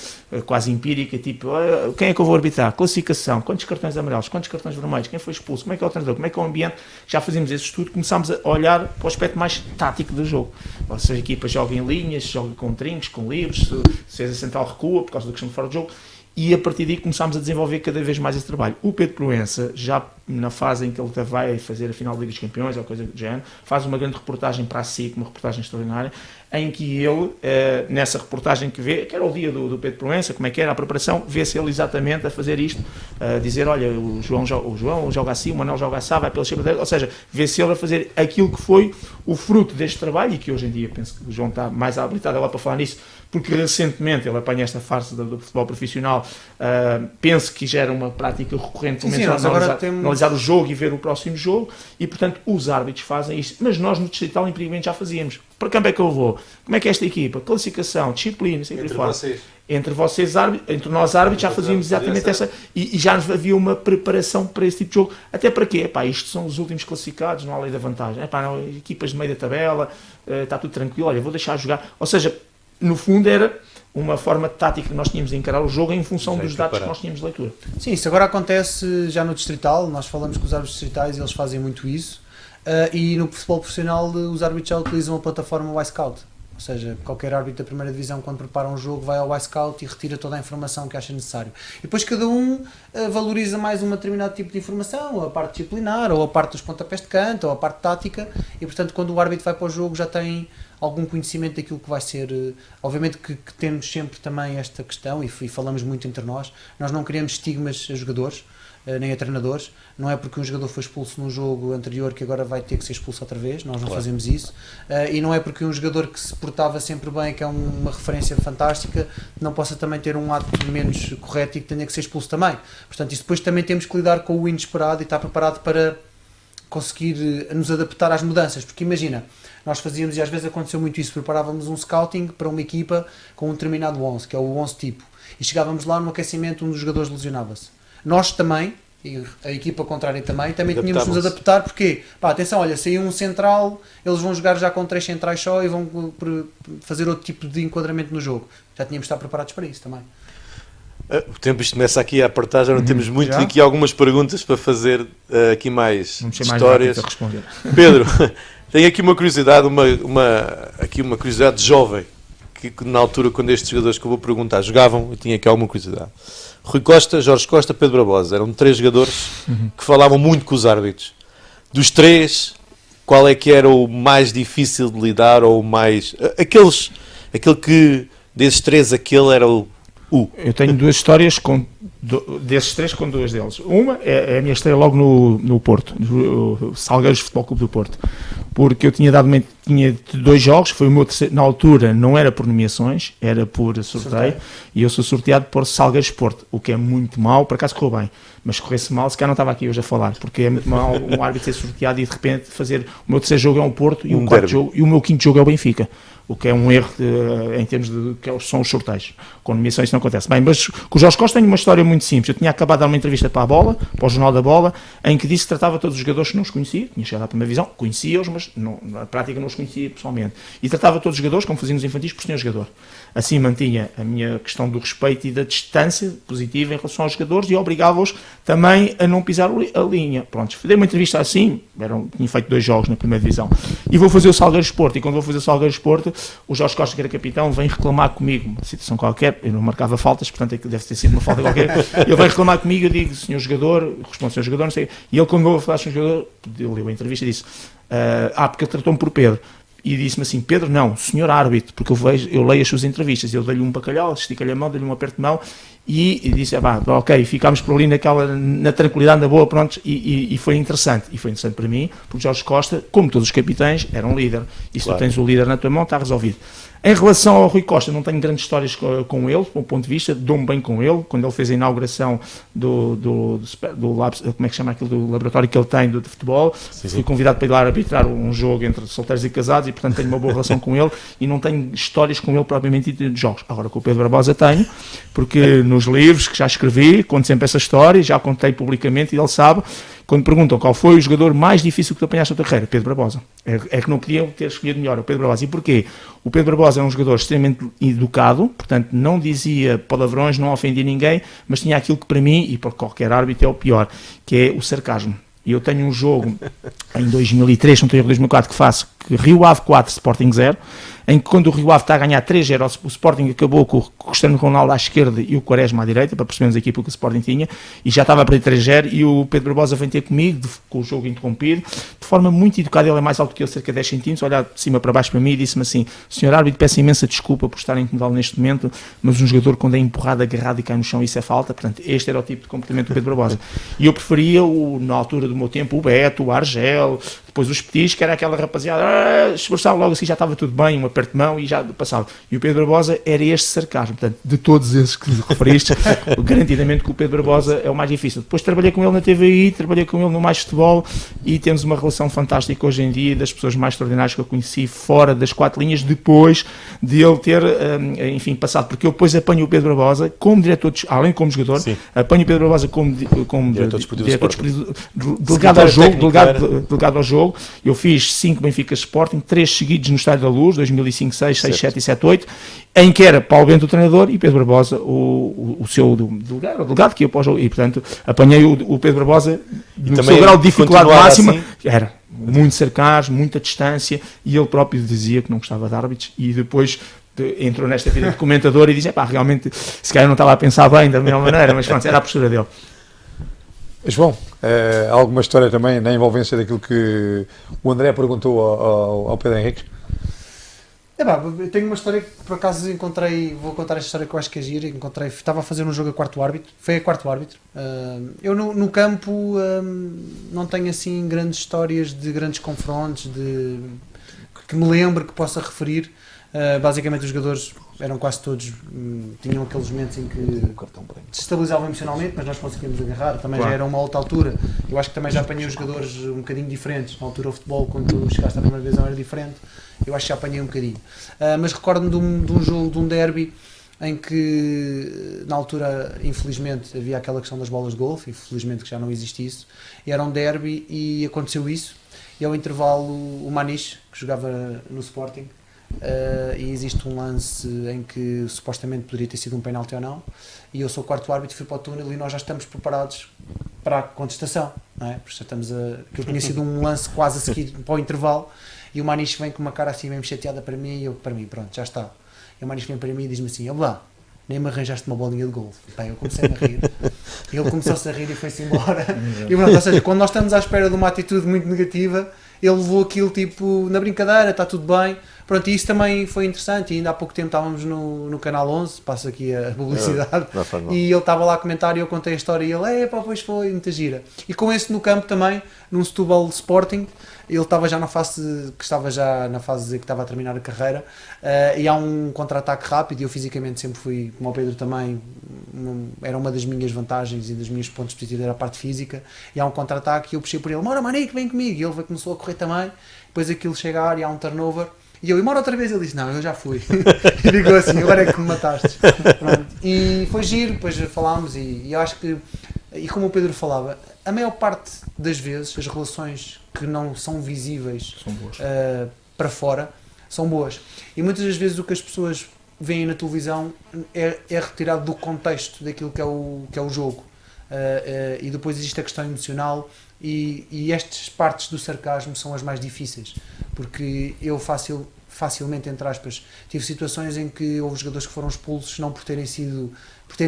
quase empírica, tipo, quem é que eu vou arbitrar? Classificação, quantos cartões amarelos, quantos cartões vermelhos, quem foi expulso, como é que é o treinador, como é que é o ambiente, já fazíamos esse estudo, começámos a olhar para o aspecto mais tático do jogo. Se a equipa joga em linhas, se joga com trincos, com livros, se a central recua por causa da questão de fora do jogo, e a partir daí começámos a desenvolver cada vez mais esse trabalho. O Pedro Proença, já na fase em que ele vai fazer a final da Liga dos Campeões ou coisa do género, faz uma grande reportagem para a SIC, uma reportagem extraordinária, em que ele, nessa reportagem que vê, que era o dia do Pedro Proença, como é que era a preparação, vê-se ele exatamente a fazer isto, a dizer, olha, o João joga assim, o Manuel joga assim, vai pela esquerda, ou seja, vê-se ele a fazer aquilo que foi o fruto deste trabalho, e que hoje em dia penso que o João está mais habilitado lá para falar nisso, porque recentemente ele apanha esta farsa do futebol profissional, penso que já era uma prática recorrente, pelo menos analisar o jogo e ver o próximo jogo, e portanto os árbitros fazem isto, mas nós no Distrital empiricamente já fazíamos. Para campo é que eu vou? Como é que é esta equipa? Classificação, disciplina, sempre fora. Entre vocês, entre nós árbitros, já fazíamos exatamente essa, e já havia uma preparação para esse tipo de jogo. Até para quê? Epá, isto são os últimos classificados, não há lei da vantagem. Epá, não, equipas de meio da tabela, está tudo tranquilo, olha, vou deixar jogar. Ou seja, no fundo era uma forma tática que nós tínhamos de encarar o jogo em função dos dados que nós tínhamos de leitura. Sim, isso agora acontece já no Distrital, nós falamos com os árbitros distritais e eles fazem muito isso, e no futebol profissional os árbitros já utilizam a plataforma Y-Scout, ou seja, qualquer árbitro da primeira divisão quando prepara um jogo vai ao Y-Scout e retira toda a informação que acha necessário. E depois cada um valoriza mais um determinado tipo de informação, ou a parte disciplinar, ou a parte dos pontapés de canto, ou a parte tática, e portanto quando o árbitro vai para o jogo já tem algum conhecimento daquilo que vai ser. Obviamente que temos sempre também esta questão, e falamos muito entre nós não criamos estigmas a jogadores, nem a treinadores, não é porque um jogador foi expulso num jogo anterior que agora vai ter que ser expulso outra vez, nós não fazemos isso, e não é porque um jogador que se portava sempre bem, que é uma referência fantástica, não possa também ter um ato menos correto e que tenha que ser expulso também. Portanto, isso depois também temos que lidar com o inesperado e estar preparado para conseguir nos adaptar às mudanças, porque imagina, nós fazíamos, e às vezes aconteceu muito isso, preparávamos um scouting para uma equipa com um determinado 11, que é o 11 tipo, e chegávamos lá no aquecimento, um dos jogadores lesionava-se. Nós também, e a equipa contrária também tínhamos de nos adaptar, porque, atenção, olha, saiu um central, eles vão jogar já com 3 centrais só e vão fazer outro tipo de enquadramento no jogo. Já tínhamos de estar preparados para isso também. O tempo isto começa aqui a apertar, já não temos muito, e aqui algumas perguntas para fazer, aqui mais histórias. Mais Pedro, tenho aqui uma curiosidade, uma curiosidade jovem, que na altura, quando estes jogadores que eu vou perguntar jogavam, eu tinha aqui alguma curiosidade. Rui Costa, Jorge Costa, Pedro Barbosa, eram 3 jogadores que falavam muito com os árbitros. Dos 3, qual é que era o mais difícil de lidar, ou o mais... Aquele que, desses 3, aquele era o... Eu tenho 2 histórias desses 3 com 2 deles. Uma é a minha estreia logo no Porto, no Salgueiros Futebol Clube do Porto, porque eu tinha 2 jogos, foi o meu terceiro, na altura não era por nomeações, era por sorteio, e eu sou sorteado por Salgueiros Porto, o que é muito mau, por acaso correu bem, mas se corresse mal, se calhar não estava aqui hoje a falar, porque é muito mau um árbitro ser sorteado e de repente fazer, o meu terceiro jogo é o Porto e o quarto jogo, e o meu quinto jogo é o Benfica. O que é um erro em termos de que são os sorteios. Com nomeações isso não acontece. Bem, mas com o Jorge Costa tenho uma história muito simples. Eu tinha acabado de dar uma entrevista para a Bola, para o Jornal da Bola, em que disse que tratava todos os jogadores que não os conhecia, tinha chegado à primeira divisão, conhecia-os, mas na prática não os conhecia pessoalmente. E tratava todos os jogadores, como fazíamos infantis, por senhor jogador. Assim mantinha a minha questão do respeito e da distância positiva em relação aos jogadores e obrigava-os também a não pisar a linha. Pronto, dei uma entrevista assim, tinha feito 2 jogos na primeira divisão, e vou fazer o Salgueiros Porto, e quando vou fazer o Salgueiros Porto, o Jorge Costa, que era capitão, vem reclamar comigo uma situação qualquer, eu não marcava faltas, portanto aquilo deve ter sido uma falta qualquer, ele vem reclamar comigo, eu digo, senhor jogador, respondo, senhor jogador, não sei, e ele quando eu vou falar senhor jogador, ele leu a entrevista e disse, porque ele tratou-me por Pedro, e disse-me assim, Pedro, não, senhor árbitro, porque eu leio as suas entrevistas, eu dei-lhe um bacalhau, estica-lhe a mão, dei-lhe um aperto de mão, e disse, ok, ficámos por ali na tranquilidade, na boa, pronto, e foi interessante. E foi interessante para mim, porque Jorge Costa, como todos os capitães, era um líder. E se tu tens o líder na tua mão, está resolvido. Em relação ao Rui Costa, não tenho grandes histórias com ele, do ponto de vista, dou-me bem com ele. Quando ele fez a inauguração do como é que chama aquilo, do laboratório que ele tem de futebol, fui convidado para ir lá arbitrar um jogo entre solteiros e casados, e portanto tenho uma boa relação com ele, e não tenho histórias com ele propriamente de jogos. Agora com o Pedro Barbosa tenho, porque nos livros que já escrevi, conto sempre essa história, já contei publicamente, e ele sabe. Quando perguntam qual foi o jogador mais difícil que tu apanhaste na tua carreira, Pedro Barbosa. É que não podiam ter escolhido melhor, o Pedro Barbosa. E porquê? O Pedro Barbosa era um jogador extremamente educado, portanto não dizia palavrões, não ofendia ninguém, mas tinha aquilo que para mim, e para qualquer árbitro, é o pior, que é o sarcasmo. E eu tenho um jogo em 2003, não estou em 2004, que faço, Rio Ave 4, Sporting 0, em que quando o Rio Ave está a ganhar 3-0, o Sporting acabou com o Cristiano Ronaldo à esquerda e o Quaresma à direita, para percebermos a equipa que o Sporting tinha, e já estava a perder 3-0, e o Pedro Barbosa vem ter comigo, com o jogo interrompido, de forma muito educada. Ele é mais alto que eu, cerca de 10 centímetros, olhar de cima para baixo para mim e disse-me assim: senhor árbitro, peço imensa desculpa por estar a incomodá-lo neste momento, mas um jogador quando é empurrado, agarrado e cai no chão, isso é falta. Portanto, este era o tipo de comportamento do Pedro Barbosa. E eu preferia, na altura do meu tempo, o Beto, o Argel, depois os Petis, que era aquela rapaziada, esforçava logo assim, já estava tudo bem, um aperto de mão e já passava. E o Pedro Barbosa era este sarcasmo. Portanto, de todos esses que referiste, garantidamente que o Pedro Barbosa é o mais difícil. Depois trabalhei com ele na TVI, trabalhei com ele no Mais Futebol, e temos uma relação fantástica hoje em dia, das pessoas mais extraordinárias que eu conheci fora das 4 linhas, depois de ele ter, enfim, passado. Porque eu depois apanho o Pedro Barbosa como diretor, além de como jogador, Sim. apanho o Pedro Barbosa como Diretor desportivo delegado ao jogo. Eu fiz 5 Benfica Sporting, 3 seguidos no Estádio da Luz, 2005, 6, 6, 7 e 7, 8, em que era Paulo Bento o treinador e Pedro Barbosa o seu delegado que ia para o jogo. E, portanto, apanhei o Pedro Barbosa no seu grau de dificuldade máxima. Assim? Era muito sarcasmo, muita distância, e ele próprio dizia que não gostava de árbitros, e depois entrou nesta vida de comentador e dizia: pá, realmente, se calhar não estava a pensar bem da melhor maneira, mas pronto, era a postura dele. João, alguma história também na envolvência daquilo que o André perguntou ao Pedro Henrique? Eu tenho uma história que por acaso encontrei, vou contar esta história que eu acho que é gira. Estava a fazer um jogo a quarto árbitro, foi a quarto árbitro. Eu no campo não tenho assim grandes histórias de grandes confrontos que me lembro, que possa referir. Basicamente os jogadores eram quase todos, tinham aqueles momentos em que se estabilizavam emocionalmente, mas nós conseguíamos agarrar. Também claro. Já era uma outra altura. Eu acho que também já apanhei os jogadores um bocadinho diferentes. Na altura o futebol, quando tu chegaste à primeira divisão, era diferente. Eu acho que já apanhei um bocadinho. Mas recordo-me de um jogo, de um derby, em que na altura, infelizmente, havia aquela questão das bolas de golfe, infelizmente que já não existe isso, e era um derby e aconteceu isso, e ao intervalo o Maniche, que jogava no Sporting, e existe um lance em que supostamente poderia ter sido um penalti ou não, e eu sou o quarto árbitro, fui para o túnel e nós já estamos preparados para a contestação, não é? Porque já estamos que tinha sido um lance quase a seguir para o intervalo, e o Maniche vem com uma cara assim mesmo chateada para mim, e eu, para mim, pronto, já está. E o Maniche vem para mim e diz-me assim: olá, nem me arranjaste uma bolinha de golfe. Bem, eu comecei a rir, e ele começou-se a rir e foi-se embora. E pronto, ou seja, quando nós estamos à espera de uma atitude muito negativa, ele levou aquilo tipo na brincadeira, está tudo bem. Pronto, e isso também foi interessante. E ainda há pouco tempo estávamos no Canal 11, passo aqui a publicidade, e ele estava lá a comentar e eu contei a história e ele, pois foi, muita gira. E com esse no campo também, num Setúbal Sporting, ele estava já na fase que estava a terminar a carreira, e há um contra-ataque rápido, e eu fisicamente sempre fui, como o Pedro também, era uma das minhas vantagens e dos meus pontos positivos, era a parte física, e há um contra-ataque e eu puxei por ele: mora Manique, vem comigo, e ele começou a correr também, depois aquilo chega à área, há um turnover, e eu, e mora outra vez, ele disse: não, eu já fui. E ficou assim: agora é que me mataste. Pronto. E foi giro, depois falámos, e eu acho que, e como o Pedro falava, a maior parte das vezes as relações que não são visíveis para fora são boas, e muitas das vezes o que as pessoas veem na televisão é retirado do contexto daquilo que é o jogo, e depois existe a questão emocional, e estas partes do sarcasmo são as mais difíceis, porque eu facilmente, entre aspas, tive situações em que houve jogadores que foram expulsos não por terem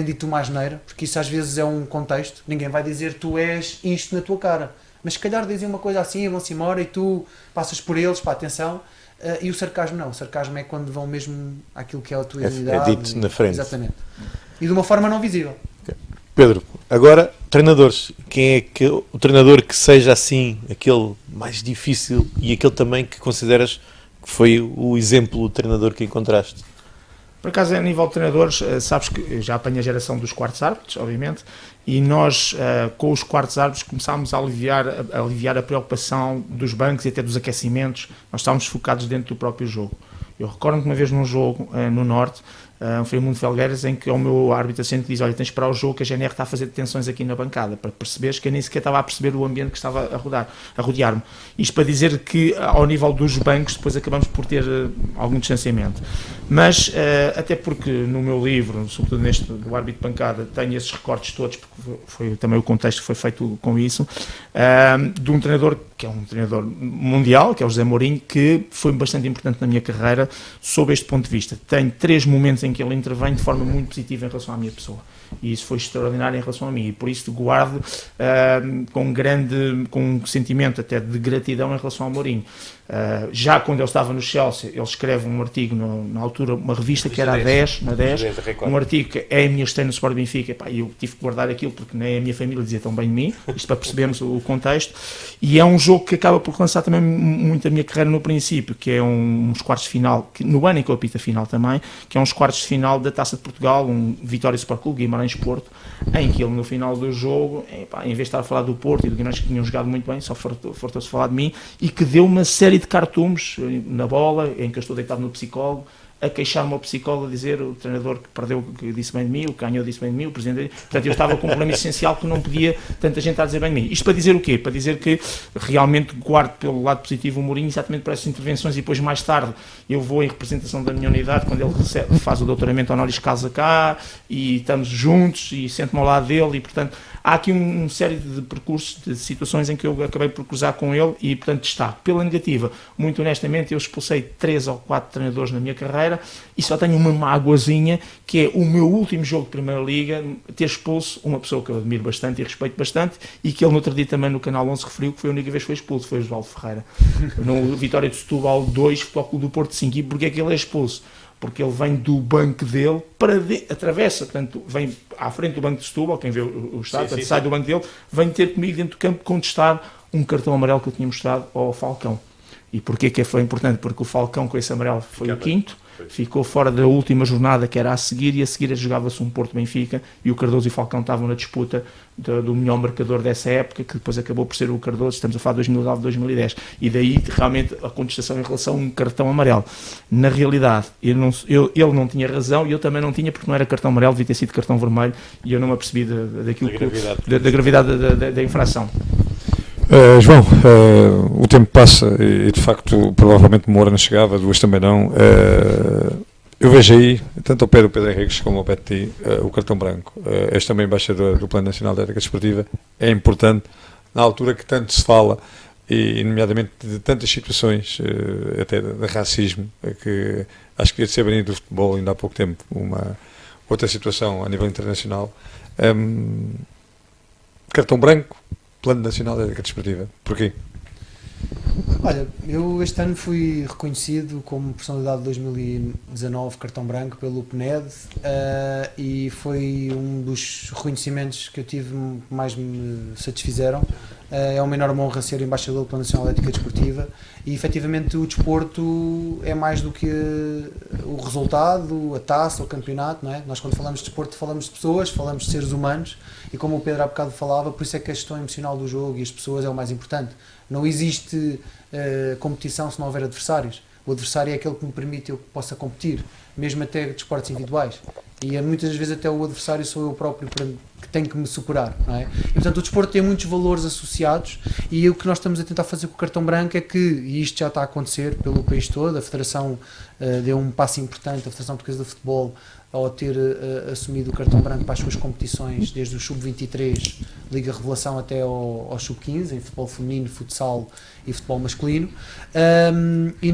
dito uma asneira, porque isso às vezes é um contexto, ninguém vai dizer tu és isto na tua cara, mas se calhar dizem uma coisa assim, vão-se embora e tu passas por eles, para atenção, e o sarcasmo não, o sarcasmo é quando vão mesmo àquilo que é a tua identidade. É dito na frente. Exatamente. E de uma forma não visível. Okay. Pedro, agora, treinadores. Quem é o treinador que seja assim, aquele mais difícil e aquele também que consideras que foi o exemplo do treinador que encontraste? Por acaso, a nível de treinadores, sabes que já apanhei a geração dos quartos árbitros, obviamente, e nós, com os quartos árbitros, começámos a aliviar a preocupação dos bancos e até dos aquecimentos. Nós estávamos focados dentro do próprio jogo. Eu recordo que uma vez num jogo no Norte, foi o Mundo Felgueiras, em que o meu árbitro assente diz: olha, tens de esperar o jogo que a GNR está a fazer detenções aqui na bancada, para perceberes que eu nem sequer estava a perceber o ambiente que estava a rodear-me. Isto para dizer que ao nível dos bancos depois acabamos por ter algum distanciamento. Mas, até porque no meu livro, sobretudo neste do árbitro de bancada, tenho esses recortes todos, porque foi também o contexto que foi feito com isso, de um treinador que que é um treinador mundial, que é o José Mourinho, que foi bastante importante na minha carreira sob este ponto de vista. Tenho 3 momentos em que ele intervém de forma muito positiva em relação à minha pessoa. E isso foi extraordinário em relação a mim. E por isso guardo com um sentimento até de gratidão em relação ao Mourinho. Já quando ele estava no Chelsea, ele escreve um artigo na altura, uma revista que era a 10, na 10, um artigo que é a minha estreia no Sport Benfica, e eu tive que guardar aquilo porque nem a minha família dizia tão bem de mim, isto para percebermos o contexto, e é um jogo que acaba por lançar também muito a minha carreira no princípio, que é uns quartos de final, que, no ano em que eu apito a final também, que é uns quartos de final da Taça de Portugal, um Vitória Sport Clube, Guimarães Porto, em que ele no final do jogo, em vez de estar a falar do Porto e do Guimarães que tinham jogado muito bem, só fartou-se falar de mim, e que deu uma série de cartoons na bola, em que eu estou deitado no psicólogo, a queixar-me ao psicólogo, a dizer o treinador que perdeu que disse bem de mim, o que ganhou disse bem de mim, o presidente. Portanto, eu estava com um problema essencial que não podia tanta gente a dizer bem de mim. Isto para dizer o quê? Para dizer que realmente guardo pelo lado positivo o Mourinho exatamente por essas intervenções, e depois mais tarde eu vou em representação da minha unidade quando ele faz o doutoramento honoris causa cá, e estamos juntos e sento-me ao lado dele, e portanto há aqui uma série de percursos, de situações em que eu acabei por cruzar com ele, e portanto destaco. Pela negativa, muito honestamente, eu expulsei 3 ou 4 treinadores na minha carreira, e só tenho uma mágoazinha, que é o meu último jogo de Primeira Liga, ter expulso uma pessoa que eu admiro bastante e respeito bastante, e que ele no outro dia também no Canal 11 referiu que foi a única vez que foi expulso, foi o Osvaldo Ferreira. No Vitória de Setúbal 2, Futebol Clube do Porto 5. E porquê é que ele é expulso? Porque ele vem do banco dele, atravessa, portanto, vem à frente do banco de Setúbal, quem vê o estádio, sai do banco dele, vem ter comigo dentro do campo contestar um cartão amarelo que eu tinha mostrado ao Falcão. E porquê que foi importante? Porque o Falcão com esse amarelo foi o quinto, ficou fora da última jornada, que era a seguir, e a seguir jogava-se um Porto-Benfica, e o Cardoso e o Falcão estavam na disputa do melhor marcador dessa época, que depois acabou por ser o Cardoso. Estamos a falar de 2009-2010, e daí realmente a contestação em relação a um cartão amarelo. Na realidade, ele não tinha razão, e eu também não tinha, porque não era cartão amarelo, devia ter sido cartão vermelho, e eu não me apercebi da gravidade da infração. João, o tempo passa e de facto provavelmente uma hora não chegava, 2 também não. Eu vejo aí, tanto ao pé do Pedro Henriques como ao pé de ti, o cartão branco. És também embaixador do Plano Nacional de Ética Desportiva. É importante, na altura que tanto se fala, e nomeadamente de tantas situações, até de racismo, que acho que devia ser banido do futebol ainda há pouco tempo, uma outra situação a nível internacional. Cartão branco, Plano Nacional de Ética Desportiva. Porquê? Olha, eu este ano fui reconhecido como personalidade de 2019 cartão branco pelo PNED, e foi um dos reconhecimentos que eu tive que mais me satisfizeram. É uma enorme honra ser embaixador do Plano Nacional de Ética Desportiva, e efetivamente o desporto é mais do que o resultado, a taça, o campeonato, não é? Nós quando falamos de desporto falamos de pessoas, falamos de seres humanos, e como o Pedro há bocado falava, por isso é que a gestão emocional do jogo e as pessoas é o mais importante. Não existe competição se não houver adversários. O adversário é aquele que me permite eu que possa competir, mesmo até de esportes individuais. E muitas vezes até o adversário sou eu próprio que tenho que me superar, não é? E portanto o desporto tem muitos valores associados, e o que nós estamos a tentar fazer com o cartão branco é que, e isto já está a acontecer pelo país todo, a Federação deu um passo importante, a Federação Portuguesa de Futebol, ao ter assumido o cartão branco para as suas competições, desde o Sub-23, Liga Revelação, até ao Sub-15, em futebol feminino, futsal e futebol masculino. E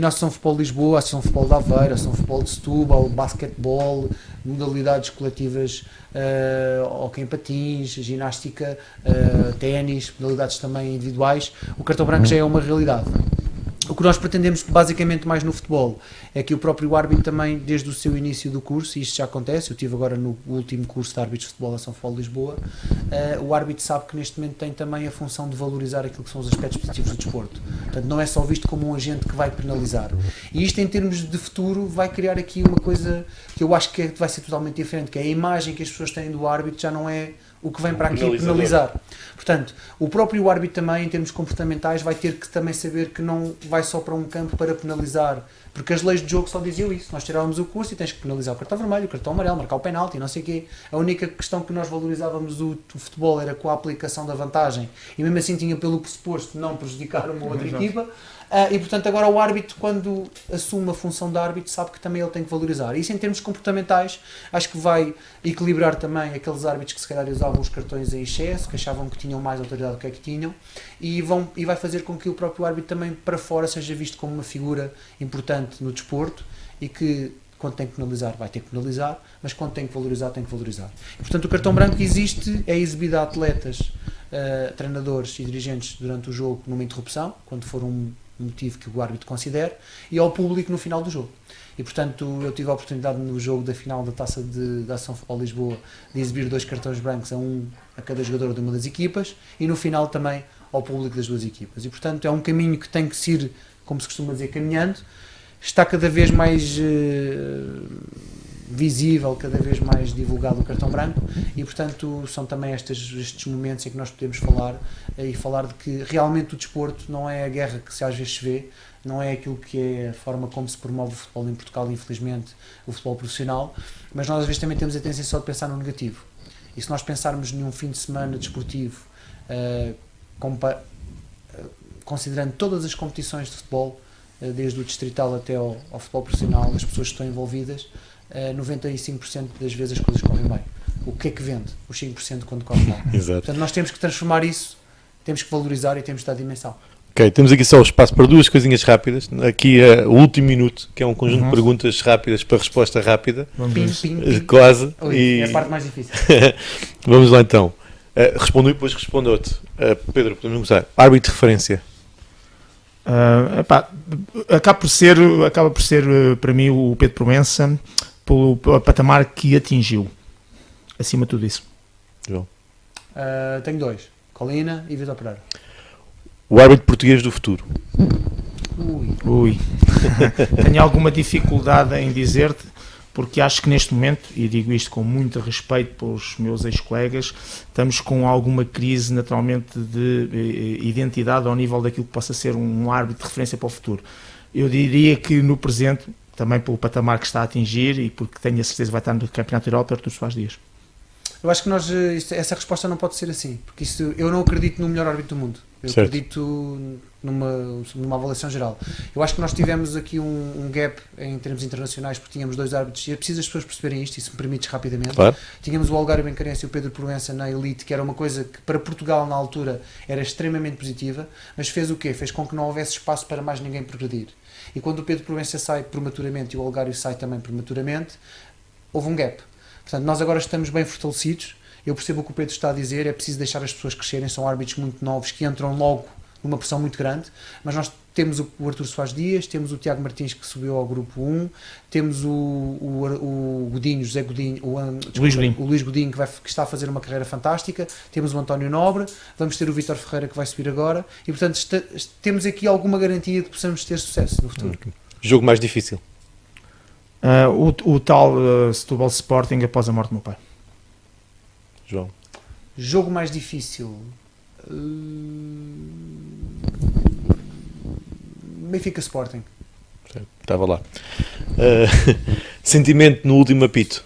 na Associação de Futebol de Lisboa, a Associação de Futebol de Aveiro, a Associação de Futebol de Setúbal, basquetebol, modalidades coletivas, hóquei em patins, ginástica, ténis, modalidades também individuais, o cartão branco já é uma realidade. O que nós pretendemos basicamente mais no futebol é que o próprio árbitro também, desde o seu início do curso, e isto já acontece, eu estive agora no último curso de árbitros de futebol da Associação de Futebol de Lisboa, o árbitro sabe que neste momento tem também a função de valorizar aquilo que são os aspectos positivos do desporto. Portanto, não é só visto como um agente que vai penalizar. E isto, em termos de futuro, vai criar aqui uma coisa que eu acho que vai ser totalmente diferente, que é a imagem que as pessoas têm do árbitro já não é o que vem para aqui penalizar. Portanto, o próprio árbitro também, em termos comportamentais, vai ter que também saber que não vai só para um campo para penalizar, porque as leis de jogo só diziam isso. Nós tirávamos o curso e tens que penalizar o cartão vermelho, o cartão amarelo, marcar o penalti, não sei o quê. A única questão que nós valorizávamos do futebol era com a aplicação da vantagem, e mesmo assim tinha pelo pressuposto não prejudicar uma outra equipa. E portanto agora o árbitro, quando assume a função de árbitro, sabe que também ele tem que valorizar. Isso em termos comportamentais, acho que vai equilibrar também aqueles árbitros que se calhar usavam os cartões em excesso, que achavam que tinham mais autoridade do que é que tinham, e vai fazer com que o próprio árbitro também para fora seja visto como uma figura importante no desporto, e que quando tem que penalizar vai ter que penalizar, mas quando tem que valorizar, tem que valorizar. E, portanto o cartão branco existe, é exibido a atletas, treinadores e dirigentes durante o jogo numa interrupção, quando for um motivo que o árbitro considere, e ao público no final do jogo. E portanto eu tive a oportunidade no jogo da final da Taça da Ação Futebol Lisboa de exibir 2 cartões brancos a cada jogador de uma das equipas, e no final também ao público das 2 equipas. E portanto é um caminho que tem que se ir, como se costuma dizer, caminhando. Está cada vez mais visível, cada vez mais divulgado o cartão branco, e portanto são também estes momentos em que nós podemos falar e falar de que realmente o desporto não é a guerra que às vezes se vê, não é aquilo que é a forma como se promove o futebol em Portugal, infelizmente, o futebol profissional, mas nós às vezes também temos a tendência só de pensar no negativo. E se nós pensarmos num fim de semana desportivo, considerando todas as competições de futebol, desde o distrital até ao futebol profissional, as pessoas que estão envolvidas, 95% das vezes as coisas correm bem. O que é que vende? Os 5% quando corre mal. Exato. Portanto, nós temos que transformar isso, temos que valorizar e temos que dar dimensão. Ok, temos aqui só o espaço para 2 coisinhas rápidas. Aqui é o último minuto, que é um conjunto de perguntas rápidas para resposta rápida. Pim, pim, pim. Quase. Oi, é a parte mais difícil. Vamos lá então. Respondo e depois respondo outro. Pedro, podemos começar. Árbitro de referência. Acaba por ser para mim o Pedro Proença, pelo patamar que atingiu, acima de tudo isso. João. Tenho 2, Colina e Vitor Pereira. O árbitro português do futuro. Ui. Tenho alguma dificuldade em dizer-te, porque acho que neste momento, e digo isto com muito respeito pelos meus ex-colegas, estamos com alguma crise naturalmente de identidade ao nível daquilo que possa ser um árbitro de referência para o futuro. Eu diria que no presente, também pelo patamar que está a atingir e porque tenho a certeza que vai estar no Campeonato Europa, Artur Soares Dias. Eu acho que essa resposta não pode ser assim, porque eu não acredito no melhor árbitro do mundo. Eu certo. Acredito numa avaliação geral. Eu acho que nós tivemos aqui um gap em termos internacionais, porque tínhamos 2 árbitros, e é preciso as pessoas perceberem isto, e se me permites rapidamente. Claro. Tínhamos o Algário Bencarense e o Pedro Proença na elite, que era uma coisa que para Portugal na altura era extremamente positiva, mas fez o quê? Fez com que não houvesse espaço para mais ninguém progredir. E quando o Pedro Proença sai prematuramente e o Algário sai também prematuramente, houve um gap. Portanto, nós agora estamos bem fortalecidos. Eu percebo o que o Pedro está a dizer, é preciso deixar as pessoas crescerem, são árbitros muito novos que entram logo numa pressão muito grande, mas nós temos o Artur Soares Dias, temos o Tiago Martins que subiu ao grupo 1, temos o Godinho, José Godinho, o Luís Godinho que está a fazer uma carreira fantástica, temos o António Nobre, vamos ter o Vítor Ferreira que vai subir agora, e portanto temos aqui alguma garantia de que possamos ter sucesso no futuro. Jogo mais difícil. O tal Setúbal Sporting após a morte do meu pai. João. Jogo mais difícil. Benfica Sporting. Estava lá. Sentimento no último apito.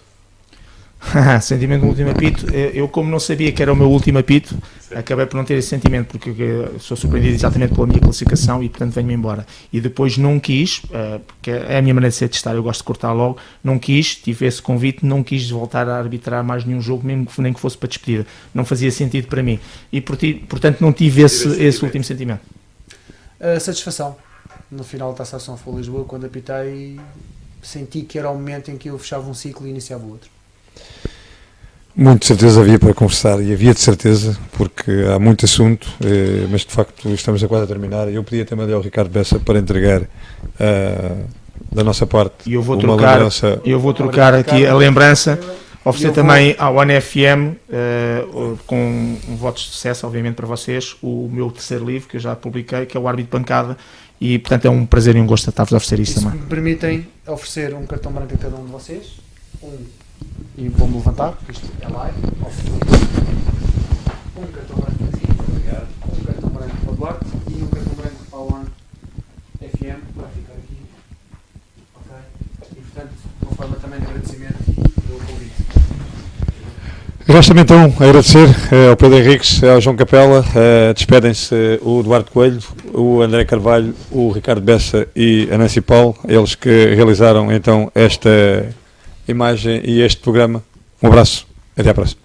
Sentimento no último apito. Eu, como não sabia que era o meu último apito, acabei por não ter esse sentimento, porque sou surpreendido exatamente pela minha classificação e portanto venho-me embora. E depois não quis, porque é a minha maneira de ser, de estar, eu gosto de cortar logo, não quis, tive esse convite, não quis voltar a arbitrar mais nenhum jogo, mesmo nem que fosse para despedida. Não fazia sentido para mim. E portanto não tive esse último sentimento. Satisfação. No final da Taça Ação Futebol Lisboa, quando apitei, senti que era o momento em que eu fechava um ciclo e iniciava o outro. Muito de certeza havia para conversar, e havia de certeza, porque há muito assunto, mas de facto estamos a quase a terminar. Eu pedi também ao Ricardo Bessa para entregar da nossa parte e eu vou uma trocar, lembrança. Eu vou trocar aqui a lembrança, oferecer também ao ONFM, com um voto de sucesso, obviamente, para vocês, o meu terceiro livro, que eu já publiquei, que é o Árbitro de Pancada, e portanto é um prazer e um gosto estar-vos a oferecer isso também. Se me permitem oferecer um cartão branco a cada um de vocês, e vou-me levantar, porque isto é live. Um cartão branco para ti, obrigado. Um cartão branco para o Duarte e um cartão branco para o One FM, que vai ficar aqui. Ok? E portanto, uma forma também de agradecimento pelo convite. Resta-me então agradecer ao Pedro Henriques, ao João Capela, despedem-se o Eduardo Coelho, o André Carvalho, o Ricardo Bessa e a Nancy Paulo, eles que realizaram então esta imagem e este programa. Um abraço, até à próxima.